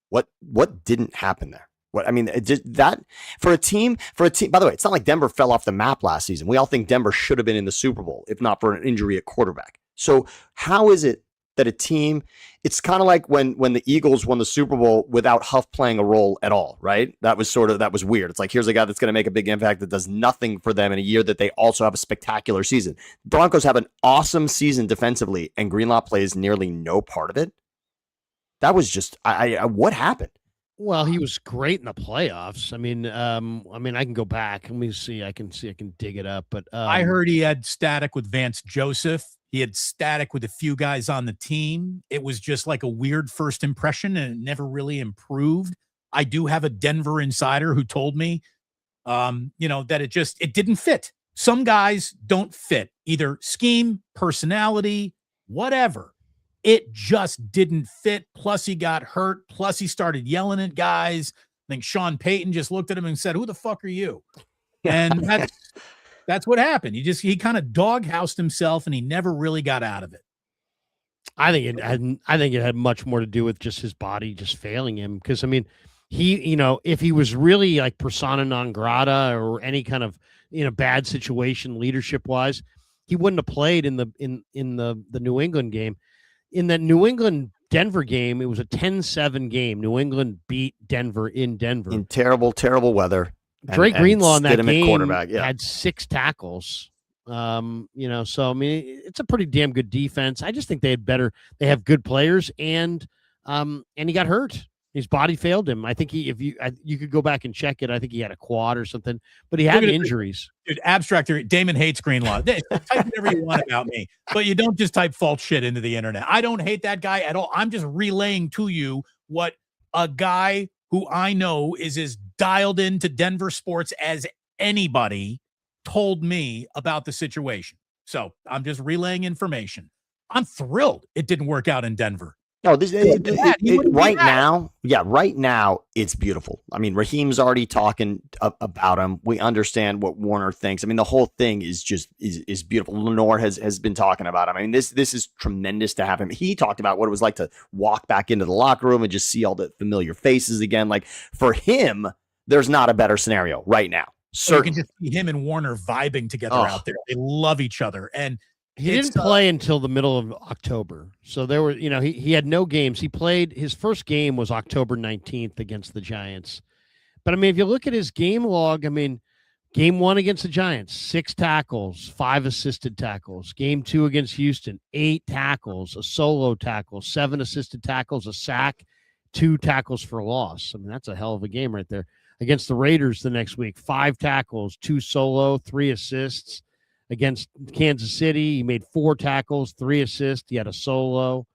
What didn't happen there? What I mean, that for a team. By the way, it's not like Denver fell off the map last season. We all think Denver should have been in the Super Bowl, if not for an injury at quarterback. So how is it that a team, it's kind of like when the Eagles won the Super Bowl without Huff playing a role at all, right? That was weird. It's like, here's a guy that's going to make a big impact that does nothing for them in a year that they also have a spectacular season. Broncos have an awesome season defensively, and Greenlaw plays nearly no part of it. That was just, what happened? Well, he was great in the playoffs. I mean, I can go back. Let me see. I can dig it up. But I heard he had static with Vance Joseph. He had static with a few guys on the team. It was just like a weird first impression, and it never really improved. I do have a Denver insider who told me, that it didn't fit. Some guys don't fit, either scheme, personality, whatever. It just didn't fit. Plus, he got hurt. Plus, he started yelling at guys. I think Sean Payton just looked at him and said, "Who the fuck are you?" And that's what happened. He kind of doghoused himself, and he never really got out of it. I think it had much more to do with just his body just failing him. Because I mean, if he was really like persona non grata or any kind of bad situation leadership wise, he wouldn't have played in the New England game. In that New England Denver game, it was a 10-7 game. New England beat Denver in Denver in terrible, terrible weather. Dre Greenlaw in that game yeah. had 6 tackles. So I mean, it's a pretty damn good defense. I just think they have good players, and he got hurt. His body failed him. I think you could go back and check it. I think he had a quad or something, but he had injuries. Dude, abstract theory. Damon hates Greenlaw. Type whatever you want about me, but you don't just type false shit into the internet. I don't hate that guy at all. I'm just relaying to you what a guy who I know is as dialed into Denver sports as anybody told me about the situation. So I'm just relaying information. I'm thrilled it didn't work out in Denver. No, right now it's beautiful. I mean, Raheem's already talking about him. We understand what Warner thinks. I mean, the whole thing is just is beautiful. Lenore has been talking about him. I mean, this is tremendous to have him. He talked about what it was like to walk back into the locker room and just see all the familiar faces again. Like, for him, there's not a better scenario right now. So you can just see him and Warner vibing together out there. They love each other. And he didn't play until the middle of October. So there were, he had no games. He played, his first game was October 19th against the Giants. But I mean, if you look at his game log, I mean, game 1 against the Giants, 6 tackles, 5 assisted tackles. Game 2 against Houston, 8 tackles, a solo tackle, 7 assisted tackles, a sack, 2 tackles for loss. I mean, that's a hell of a game right there. Against the Raiders the next week, 5 tackles, 2 solo, 3 assists. Against Kansas City, he made 4 tackles, 3 assists. He had a solo.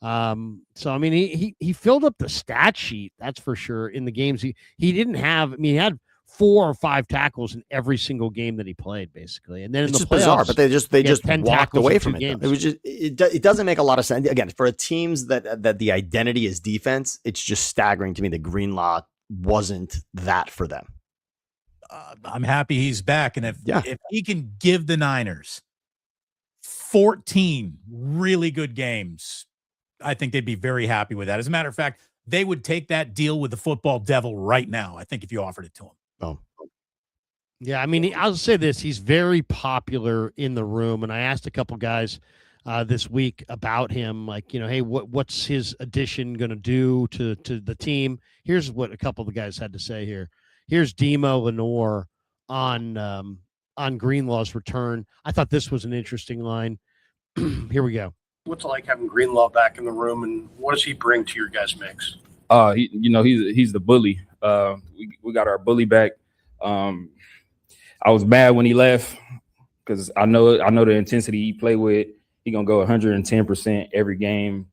So I mean, he filled up the stat sheet, that's for sure. In the games he didn't have. I mean, he had 4 or 5 tackles in every single game that he played, basically. And then it's in the just playoffs, bizarre, but they just walked away from it. Games. It was just it doesn't make a lot of sense. Again, for a teams that the identity is defense, it's just staggering to me that Greenlaw wasn't that for them. I'm happy he's back. And if he can give the Niners 14 really good games, I think they'd be very happy with that. As a matter of fact, they would take that deal with the football devil right now, I think, if you offered it to him. Oh. Yeah, I mean, I'll say this. He's very popular in the room. And I asked a couple guys this week about him, like, hey, what's his addition going to do to the team? Here's what a couple of the guys had to say here. Here's Demo Lenore on Greenlaw's return. I thought this was an interesting line. Here we go. What's it like having Greenlaw back in the room, and what does he bring to your guys' mix? He's the bully. We got our bully back. I was mad when he left because I know the intensity he played with. He gonna go 110% every game,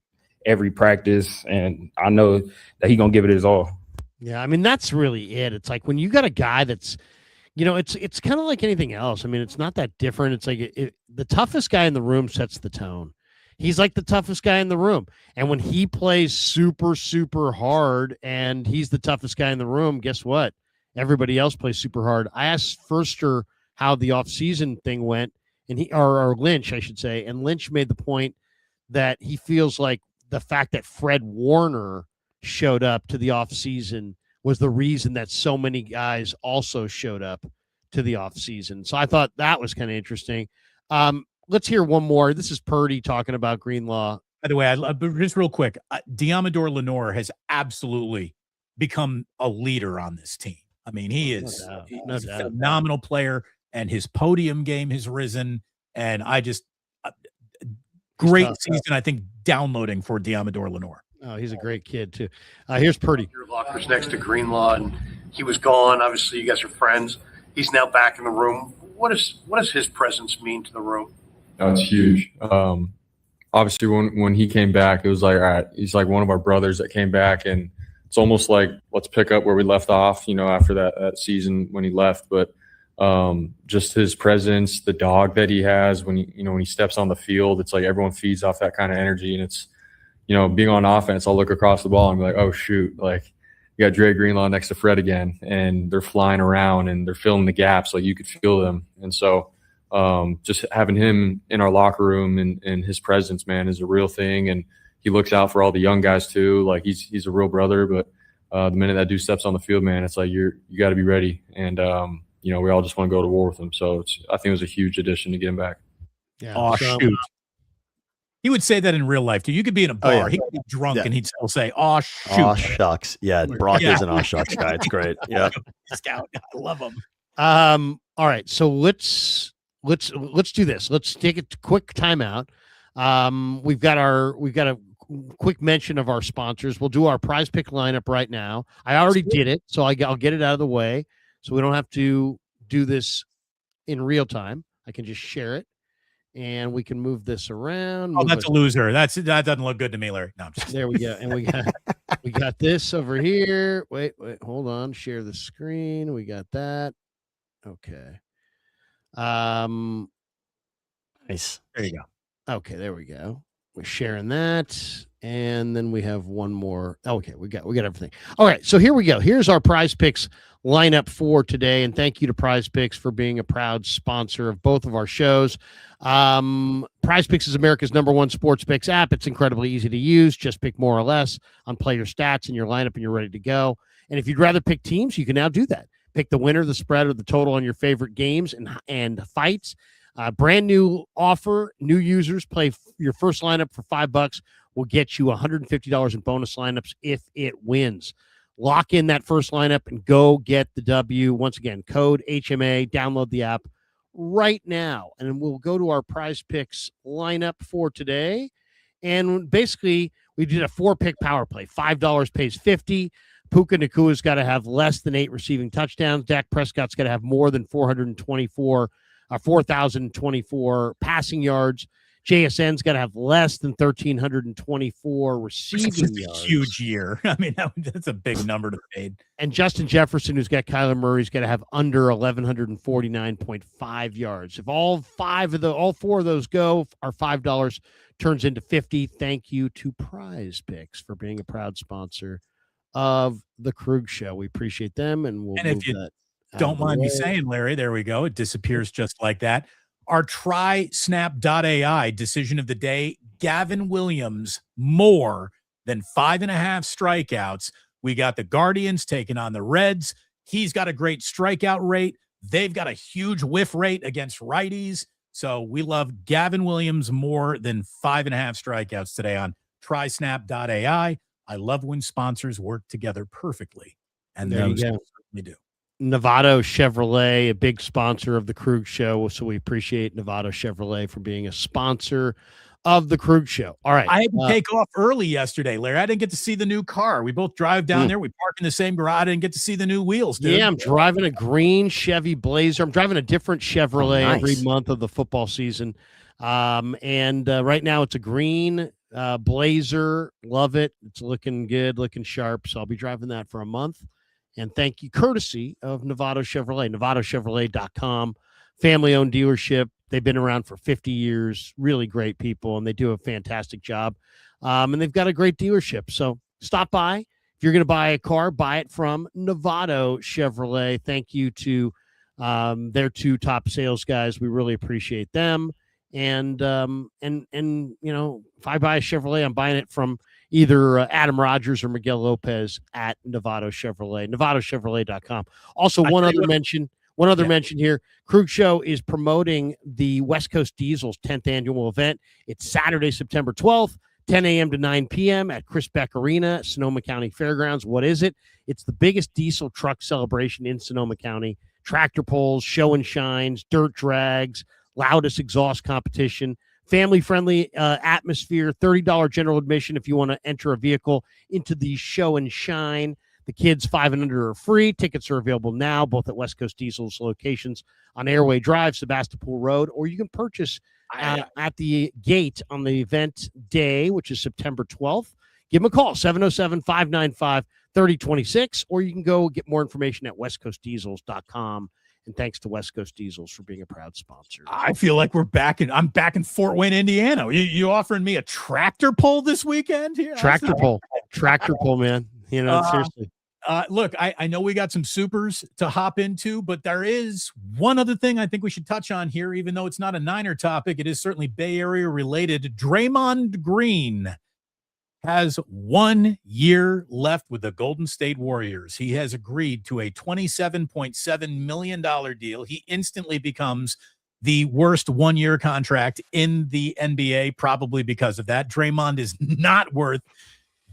every practice, and I know that he gonna give it his all. Yeah, I mean, that's really it. It's like when you got a guy that's It's kind of like anything else. I mean, it's not that different. It's like the toughest guy in the room sets the tone. He's like the toughest guy in the room. And when he plays super, super hard and he's the toughest guy in the room, guess what? Everybody else plays super hard. I asked Firster how the offseason thing went, and or Lynch, I should say, and Lynch made the point that he feels like the fact that Fred Warner showed up to the offseason was the reason that so many guys also showed up to the offseason. So I thought that was kind of interesting. Let's hear one more. This is Purdy talking about Greenlaw. By the way, just real quick, Diamador Lenore has absolutely become a leader on this team. I mean, he's a phenomenal player, and his podium game has risen. And I just great season, I think, downloading for Diamador Lenore. Oh, he's a great kid too. Here's Purdy. Your locker's next to Greenlaw, and he was gone. Obviously, you guys are friends. He's now back in the room. What does his presence mean to the room? That's huge. Obviously, when he came back, it was like, all right, he's like one of our brothers that came back, and it's almost like let's pick up where we left off, after that season when he left. But just his presence, the dog that he has when he steps on the field, it's like everyone feeds off that kind of energy, and it's being on offense, I'll look across the ball and be like, oh shoot, like you got Dre Greenlaw next to Fred again, and they're flying around and they're filling the gaps, like you could feel them, and so. Just having him in our locker room and his presence, man, is a real thing. And he looks out for all the young guys too. Like he's a real brother, but the minute that dude steps on the field, man, it's like you got to be ready. And we all just want to go to war with him. So I think it was a huge addition to get him back. Yeah. Oh, shoot. He would say that in real life too. You could be in a bar, he could be drunk, and he'd still say, "Oh shoot, oh shucks." Yeah, Brock is an "oh shucks" guy. It's great. Yeah, scout, I love him. All right, so let's do this. Let's take a quick timeout. We've got a quick mention of our sponsors. We'll do our prize pick lineup right now. I already did it, so I'll get it out of the way, so we don't have to do this in real time. I can just share it, and we can move this around. Oh, that's a loser. That doesn't look good to me, Larry. No, I'm just there. We go, and we got this over here. Wait, hold on. Share the screen. We got that. Okay. Nice. There you go. Okay, there we go. We're sharing that, and then we have one more. Okay, we got everything. All right, so here we go. Here's our Prize Picks lineup for today, and thank you to Prize Picks for being a proud sponsor of both of our shows. Prize Picks is America's #1 sports picks app. It's incredibly easy to use. Just pick more or less on player stats in your lineup, and you're ready to go. And if you'd rather pick teams, you can now do that. Pick the winner, the spread, or the total on your favorite games and fights. Brand new offer. New users play your first lineup for $5 will get you $150 in bonus lineups if it wins. Lock in that first lineup and go get the W. Once again, code HMA. Download the app right now. And we'll go to our Prize Picks lineup for today. And basically, we did a 4-pick power play. $5 pays 50. Puka Nakua's got to have less than 8 receiving touchdowns. Dak Prescott's got to have more than 4,024 passing yards. JSN's got to have less than 1,324 receiving yards. A huge year. I mean, that's a big number to fade. And Justin Jefferson, who's got Kyler Murray's got to have under 1,149.5 yards. If all four of those go, our $5 turns into 50. Thank you to Prize Picks for being a proud sponsor of the Krug Show. We appreciate them, and we'll move that. Don't mind me saying, Larry, there we go. It disappears just like that. Our TrySnap.ai decision of the day, Gavin Williams, more than 5.5 strikeouts. We got the Guardians taking on the Reds. He's got a great strikeout rate. They've got a huge whiff rate against righties. So we love Gavin Williams more than 5.5 strikeouts today on TrySnap.ai. I love when sponsors work together perfectly. And there you go. We do. Novato Chevrolet, a big sponsor of the Krug Show. So we appreciate Novato Chevrolet for being a sponsor of the Krug Show. All right. I had to take off early yesterday, Larry. I didn't get to see the new car. We both drive down there. We park in the same garage. I didn't get to see the new wheels, dude. Yeah, I'm driving a green Chevy Blazer. I'm driving a different Chevrolet every month of the football season. And right now it's a green Blazer. Love it. It's looking good, looking sharp. So I'll be driving that for a month. And thank you, courtesy of Novato Chevrolet, NovatoChevrolet.com, family-owned dealership. They've been around for 50 years, really great people, and they do a fantastic job. And they've got a great dealership. So stop by. If you're going to buy a car, buy it from Novato Chevrolet. Thank you to their two top sales guys. We really appreciate them. And you know, if I buy a Chevrolet, I'm buying it from either Adam Rogers or Miguel Lopez at Novato Chevrolet, NovatoChevrolet.com. Also, one other mention here. Krug Show is promoting the West Coast Diesel's 10th annual event. It's Saturday, September 12th, 10 a.m. to 9 p.m. at Chris Beck Arena, Sonoma County Fairgrounds. What is it? It's the biggest diesel truck celebration in Sonoma County. Tractor pulls, show and shines, dirt drags, loudest exhaust competition, family-friendly atmosphere, $30 general admission if you want to enter a vehicle into the show and shine. The kids 5 and under are free. Tickets are available now, both at West Coast Diesel's locations on Airway Drive, Sebastopol Road, or you can purchase at the gate on the event day, which is September 12th. Give them a call, 707-595-3026, or you can go get more information at westcoastdiesels.com. And thanks to West Coast Diesels for being a proud sponsor. I feel like I'm back in Fort Wayne, Indiana. You offering me a tractor pull this weekend here? Tractor pull, man. You know, seriously. Look, I know we got some supers to hop into, but there is one other thing I think we should touch on here, even though it's not a Niner topic. It is certainly Bay Area related. Draymond Green has 1 year left with the Golden State Warriors. He has agreed to a $27.7 million deal. He instantly becomes the worst 1 year contract in the NBA, probably because of that. Draymond is not worth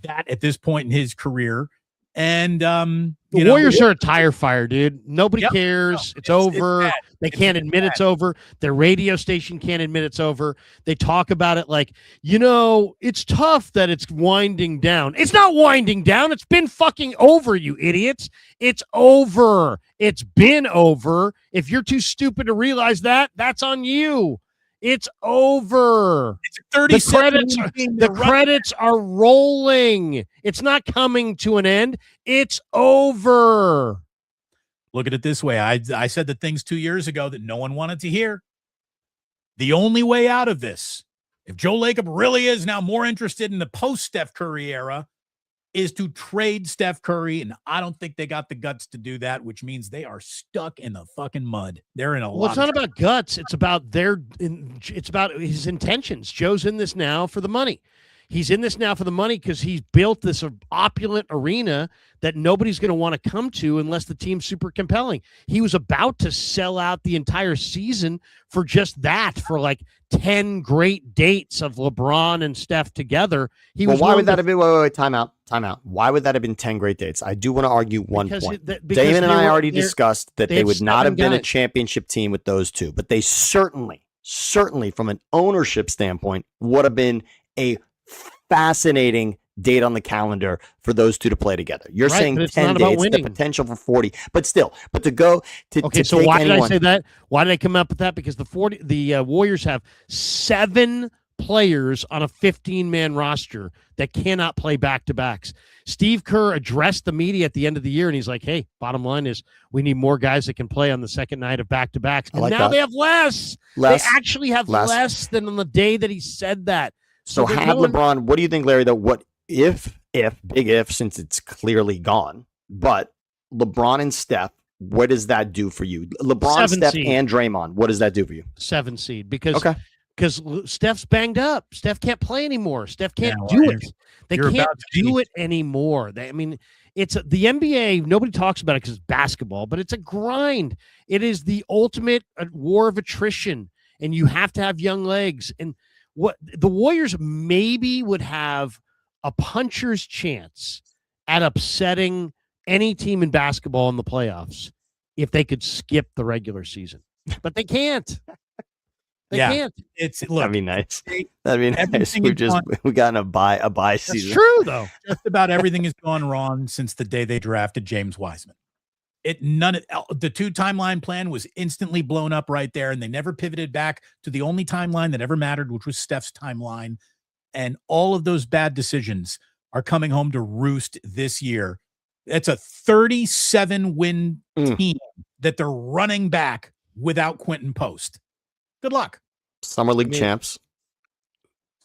that at this point in his career. And the Warriors are a tire fire, dude. Nobody cares. It's over. They can't admit it's over. Their radio station can't admit it's over. They talk about it like, it's tough that it's winding down. It's not winding down. It's been fucking over, you idiots. It's over. It's been over. If you're too stupid to realize that, that's on you. It's over. It's 37. The credits are rolling. It's not coming to an end. It's over. Look at it this way. I said the things 2 years ago that no one wanted to hear. The only way out of this, if Joe Lacob really is now more interested in the post-Steph Curry era, is to trade Steph Curry, and I don't think they got the guts to do that, which means they are stuck in the fucking mud. They're in a lot. Well, it's not about guts. It's about it's about his intentions. Joe's in this now for the money. He's in this now for the money because he's built this opulent arena that nobody's going to want to come to unless the team's super compelling. He was about to sell out the entire season for just that, for like 10 great dates of LeBron and Steph together. Why would that have been? Wait, time out. Why would that have been 10 great dates? I do want to argue one point. Damon and I already discussed that they would not have been a championship team with those two, but they certainly from an ownership standpoint would have been a fascinating date on the calendar for those two to play together. You're saying 10 dates, the potential for 40, but to go to okay. So why did I say that? Why did I come up with that? Because the Warriors have 7 players on a 15-man roster that cannot play back-to-backs. Steve Kerr addressed the media at the end of the year, and he's like, hey, bottom line is we need more guys that can play on the second night of back-to-backs. And now they have less. They actually have less than on the day that he said that. So had LeBron, what do you think, Larry, though, what if, big if, since it's clearly gone, but LeBron and Steph, what does that do for you? LeBron, Steph, and Draymond, what does that do for you? 7 seed, because Steph's banged up. Steph can't play anymore. Steph can't do it. They can't do it anymore. It's the NBA. Nobody talks about it because it's basketball, but it's a grind. It is the ultimate war of attrition, and you have to have young legs. And what the Warriors maybe would have a puncher's chance at upsetting any team in basketball in the playoffs if they could skip the regular season, but they can't. They can't. That'd be nice. That'd be nice. We've gotten a bye season. That's true, though. Just about everything has gone wrong since the day they drafted James Wiseman. The 2 timeline plan was instantly blown up right there, and they never pivoted back to the only timeline that ever mattered, which was Steph's timeline. And all of those bad decisions are coming home to roost this year. It's a 37-win Mm. team that they're running back without Quentin Post. Good luck. Summer League champs.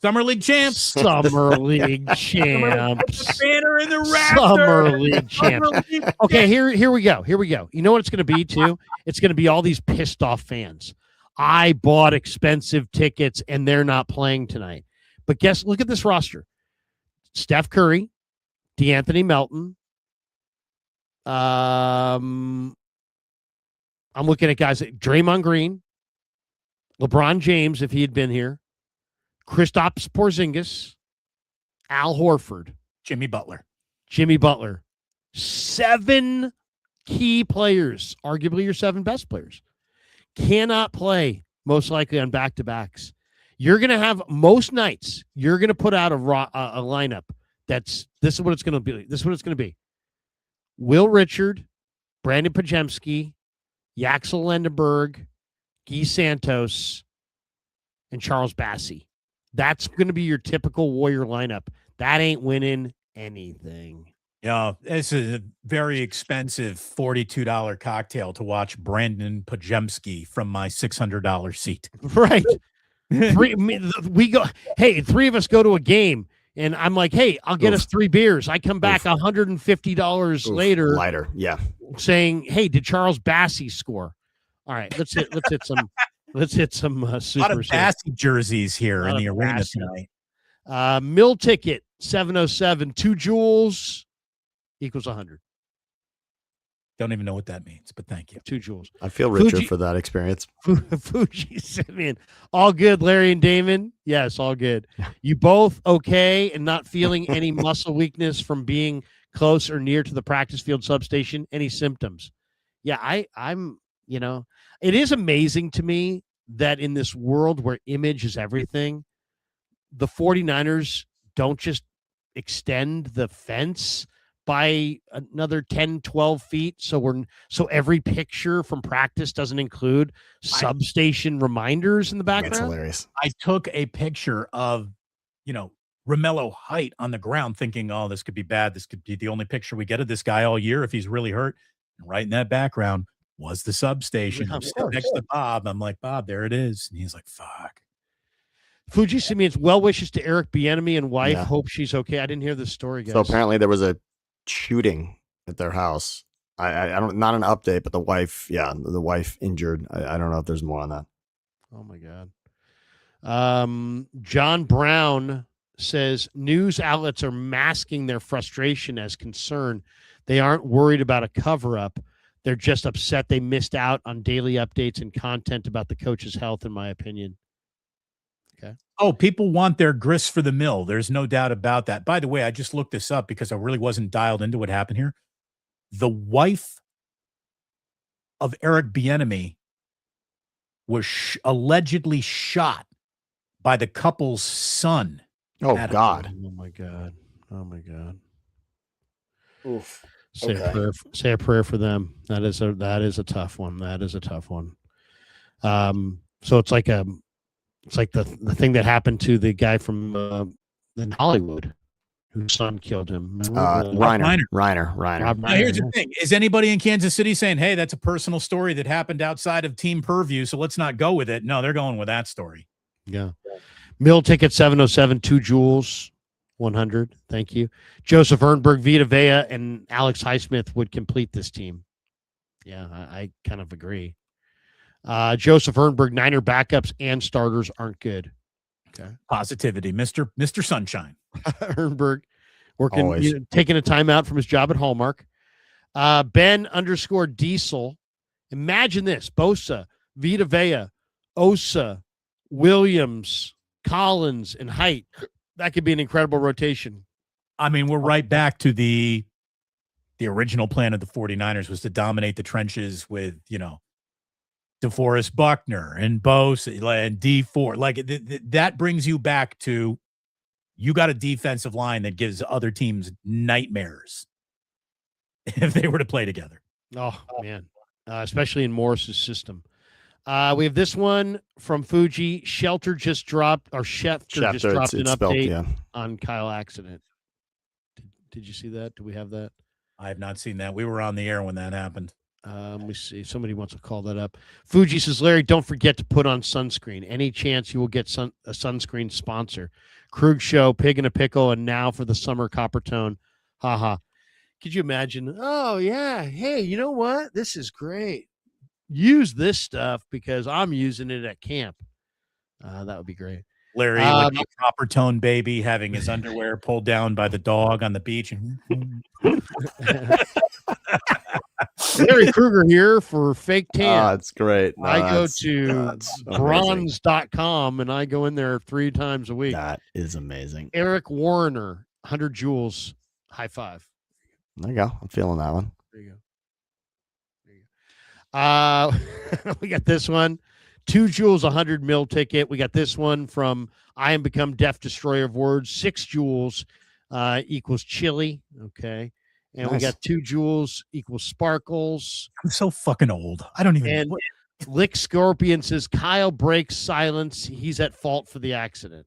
Summer League champs. Summer League Put the champs. banner in the rafters. Summer League champs. Summer League Okay, here we go. Here we go. You know what it's going to be too? It's going to be all these pissed off fans. I bought expensive tickets and they're not playing tonight. But look at this roster. Steph Curry, DeAnthony Melton. I'm looking at guys like Draymond Green, LeBron James, if he had been here, Kristaps Porzingis, Al Horford, Jimmy Butler. 7 key players, arguably your 7 best players, cannot play most likely on back-to-backs. You're going to have most nights, you're going to put out a lineup this is what it's going to be. This is what it's going to be. Will Richard, Brandon Pajemski, Yaxel Lendenberg, Guy Santos, and Charles Bassey. That's going to be your typical Warrior lineup. That ain't winning anything. Yeah, this is a very expensive $42 cocktail to watch Brandon Pajemski from my $600 seat. Right. We go, hey, 3 of us go to a game, and I'm like, hey, I'll get us 3 beers. I come back $150 later. Lighter, yeah. Saying, hey, did Charles Bassey score? All right, let's hit some a lot of Bassey jerseys here in the arena tonight. Mill ticket 707, 2 joules equals 100. Don't even know what that means, but thank you. 2 joules. I feel richer for that experience. Fuji said, man, all good, Larry and Damon. Yes, all good. You both okay and not feeling any muscle weakness from being close or near to the practice field substation? Any symptoms? Yeah, I'm, it is amazing to me that in this world where image is everything, the 49ers don't just extend the fence by another 10, 12 feet. So every picture from practice doesn't include substation reminders in the background. That's hilarious. I took a picture of, Romello Height on the ground thinking, oh, this could be bad. This could be the only picture we get of this guy all year if he's really hurt. And right in that background was the substation. I'm sitting next to Bob. I'm like, Bob, there it is. And he's like, fuck. Fuji Simeon's well wishes to Eric Bieniemy and wife. Yeah. Hope she's okay. I didn't hear this story, guys. So apparently there was a shooting at their house. I don't, not an update, but the wife injured. I don't know if there's more on that. Oh my God. John Brown says news outlets are masking their frustration as concern. They aren't worried about a cover-up. They're just upset they missed out on daily updates and content about the coach's health, in my opinion. Okay. Oh, people want their grist for the mill. There's no doubt about that. By the way, I just looked this up because I really wasn't dialed into what happened here. The wife of Eric Bieniemy was allegedly shot by the couple's son. Oh, God. Oh, my God. Oh, my God. Oof. Say a prayer for them. That is a tough one. That is a tough one. So it's like the thing that happened to the guy from in Hollywood whose son killed him. Reiner. Now, here's the thing. Is anybody in Kansas City saying, hey, that's a personal story that happened outside of team purview, so let's not go with it? No, they're going with that story. Yeah. Mill ticket 707, 2 joules, 100. Thank you. Joseph Ernberg, Vita Vea, and Alex Highsmith would complete this team. Yeah, I kind of agree. Joseph Ernberg, Niner backups and starters aren't good. Okay. Positivity, Mr. Sunshine. Ernberg working, taking a timeout from his job at Hallmark. Ben_Diesel. Imagine this: Bosa, Vita Vea, Osa, Williams, Collins, and Height. That could be an incredible rotation. I mean, we're right back to the original plan of the 49ers was to dominate the trenches with, DeForest Buckner and Bosa and D4. Like that brings you back to, you got a defensive line that gives other teams nightmares if they were to play together. Oh, man. Especially in Morris's system. We have this one from Fuji. Schefter just dropped an update on Kyle accident. Did you see that? Do we have that? I have not seen that. We were on the air when that happened. Let me see. Somebody wants to call that up. Fuji says, Larry, don't forget to put on sunscreen. Any chance you will get a sunscreen sponsor? Krug Show, Pig in a Pickle, and now for the summer copper tone. Haha. Could you imagine? Oh, yeah. Hey, you know what? This is great. Use this stuff because I'm using it at camp. That would be great. Larry, like a copper tone baby, having his underwear pulled down by the dog on the beach. Larry Kruger here for Fake Tan. That's great. No, I go that's to amazing. bronze.com and I go in there 3 times a week. That is amazing. Eric Warner, 100 joules. High five. There you go. I'm feeling that one. There you go. We got this one. 2 joules, 100 mil ticket. We got this one from I Am Become Deaf Destroyer of Words. 6 joules equals chili. Okay. And Nice. we got 2 joules equals sparkles. I'm so fucking old. I don't even. And Lick Scorpion says Kyle breaks silence. He's at fault for the accident.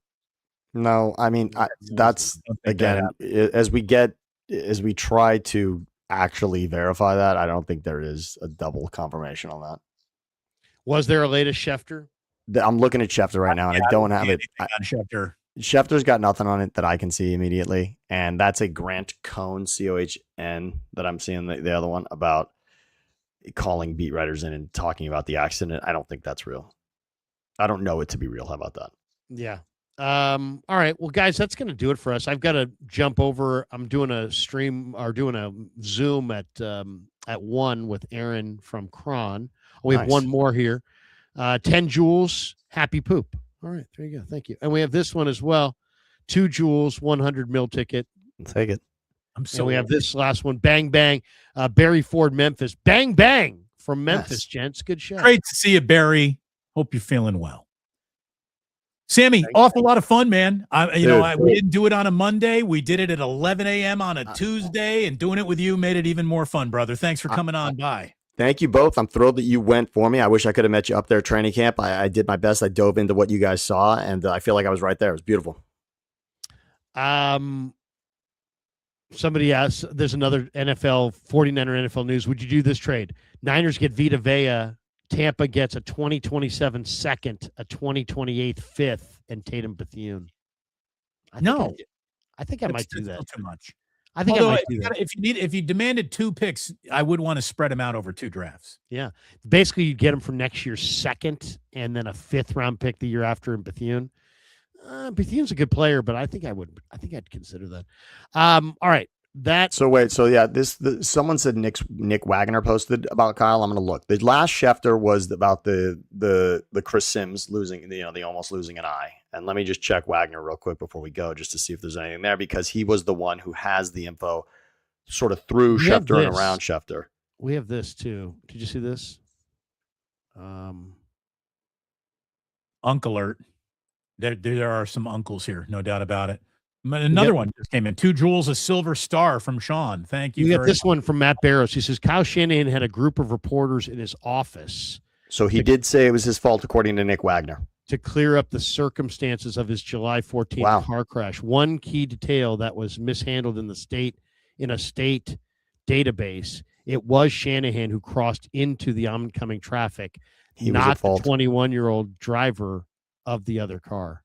No, I mean, that's again, as we try to actually verify that, I don't think there is a double confirmation on that. Was there a latest Schefter? I'm looking at Schefter right now, and I don't have it. On Schefter. Schefter's got nothing on it that I can see immediately, and that's a Grant Cohn, COHN, that I'm seeing the other one about calling beat writers in and talking about the accident. I don't think that's real. I don't know it to be real. How about that? Yeah. All right. Well, guys, that's going to do it for us. I've got to jump over. I'm doing a stream or doing a Zoom at 1 with Aaron from Cron. We have one more here. 10 joules, happy poop. All right, there you go. Thank you. And we have this one as well. 2 joules, 100 mil ticket. I'll take it. So we have this last one. Bang, bang. Barry Ford, Memphis. Bang, bang from Memphis, gents. Good show. Great to see you, Barry. Hope you're feeling well. Sammy, awful lot of fun, man. We didn't do it on a Monday. We did it at 11 a.m. on a Tuesday, and doing it with you made it even more fun, brother. Thanks for coming on by. Thank you both. I'm thrilled that you went for me. I wish I could have met you up there at training camp. I did my best. I dove into what you guys saw, and I feel like I was right there. It was beautiful. Somebody asked, there's another 49er NFL news. Would you do this trade? Niners get Vita Vea. Tampa gets a 2027 second, a 2028 fifth, and Tatum Bethune. I think I might do that. Too much. I think I might do that. If you demanded 2 picks, I would want to spread them out over 2 drafts. Yeah. Basically, you get them from next year's second and then a 5th round pick the year after in Bethune. Bethune's a good player, but I think I'd consider that. All right. Someone said Nick Wagner posted about Kyle. I'm going to look. The last Schefter was about the Chris Sims losing, the almost losing an eye. And let me just check Wagner real quick before we go, just to see if there's anything there, because he was the one who has the info sort of through Schefter and around Schefter. We have this too. Did you see this? Uncle alert. There are some uncles here, no doubt about it. Another one just came in. 2 joules, a silver star from Sean. Thank you. We got this one from Matt Barrows. He says Kyle Shanahan had a group of reporters in his office. So he did say it was his fault, according to Nick Wagner, to clear up the circumstances of his July 14th car crash. One key detail that was mishandled in a state database. It was Shanahan who crossed into the oncoming traffic, not the 21-year-old driver of the other car.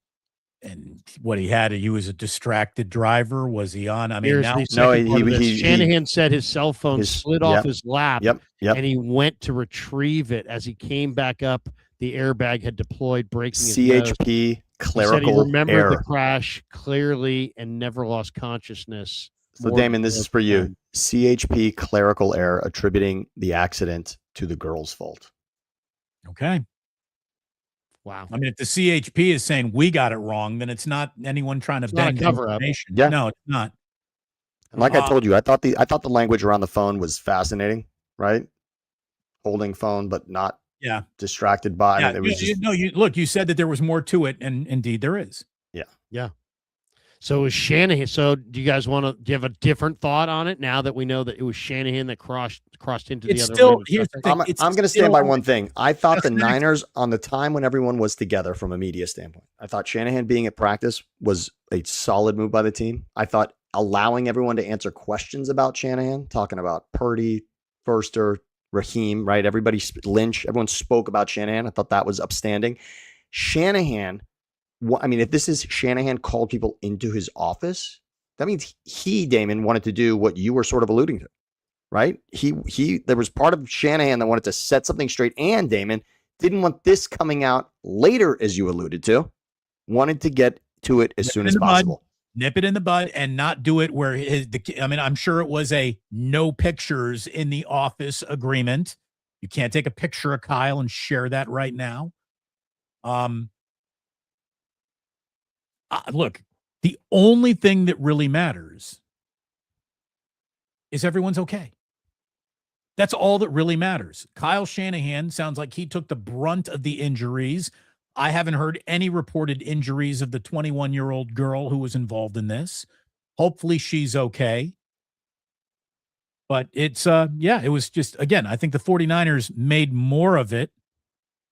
And what he was a distracted driver. Was he on? I mean, Shanahan said his cell phone slid off his lap, and he went to retrieve it. As he came back up, the airbag had deployed, breaking his CHP nose. clerical he remembered error. the crash clearly and never lost consciousness. So, Damon, this is for you. CHP clerical error, attributing the accident to the girl's fault. Okay. Wow. I mean, if the CHP is saying we got it wrong, then it's not anyone trying to bend cover up. Yeah. No, it's not. Like I told you, I thought the language around the phone was fascinating, right? Holding phone, but not distracted by it. It was you said that there was more to it, and indeed there is. Yeah. Yeah. So is Shanahan. So do you guys want to give a different thought on it now that we know that it was Shanahan that crossed into the other? I'm going to stand by one thing. I thought the Niners, on the time when everyone was together from a media standpoint, I thought Shanahan being at practice was a solid move by the team. I thought allowing everyone to answer questions about Shanahan, talking about Purdy, Forster, Raheem, right? Lynch, everyone spoke about Shanahan. I thought that was upstanding. Shanahan, I mean, if this is Shanahan called people into his office, that means he, Damon, wanted to do what you were sort of alluding to, right? There was part of Shanahan that wanted to set something straight, and Damon didn't want this coming out later, as you alluded to, wanted to get to it as soon as possible. Nip it in the bud and not do it where I'm sure it was a no pictures in the office agreement. You can't take a picture of Kyle and share that right now. Look, the only thing that really matters is everyone's okay. That's all that really matters. Kyle Shanahan sounds like he took the brunt of the injuries. I haven't heard any reported injuries of the 21-year-old girl who was involved in this. Hopefully she's okay. But it's, it was just, again, I think the 49ers made more of it.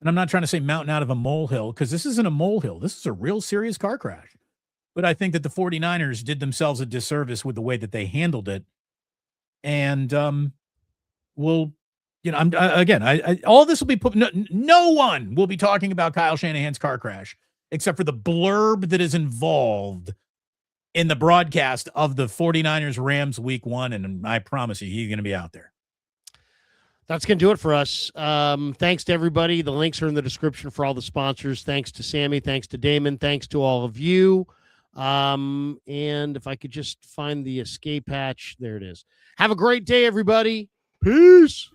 And I'm not trying to say mountain out of a molehill, because this isn't a molehill. This is a real serious car crash. But I think that the 49ers did themselves a disservice with the way that they handled it. And all this will be put. No one will be talking about Kyle Shanahan's car crash except for the blurb that is involved in the broadcast of the 49ers Rams week 1. And I promise you, he's going to be out there. That's going to do it for us. Thanks to everybody. The links are in the description for all the sponsors. Thanks to Sammy. Thanks to Damon. Thanks to all of you. And if I could just find the escape hatch, there it is. Have a great day, everybody. Peace.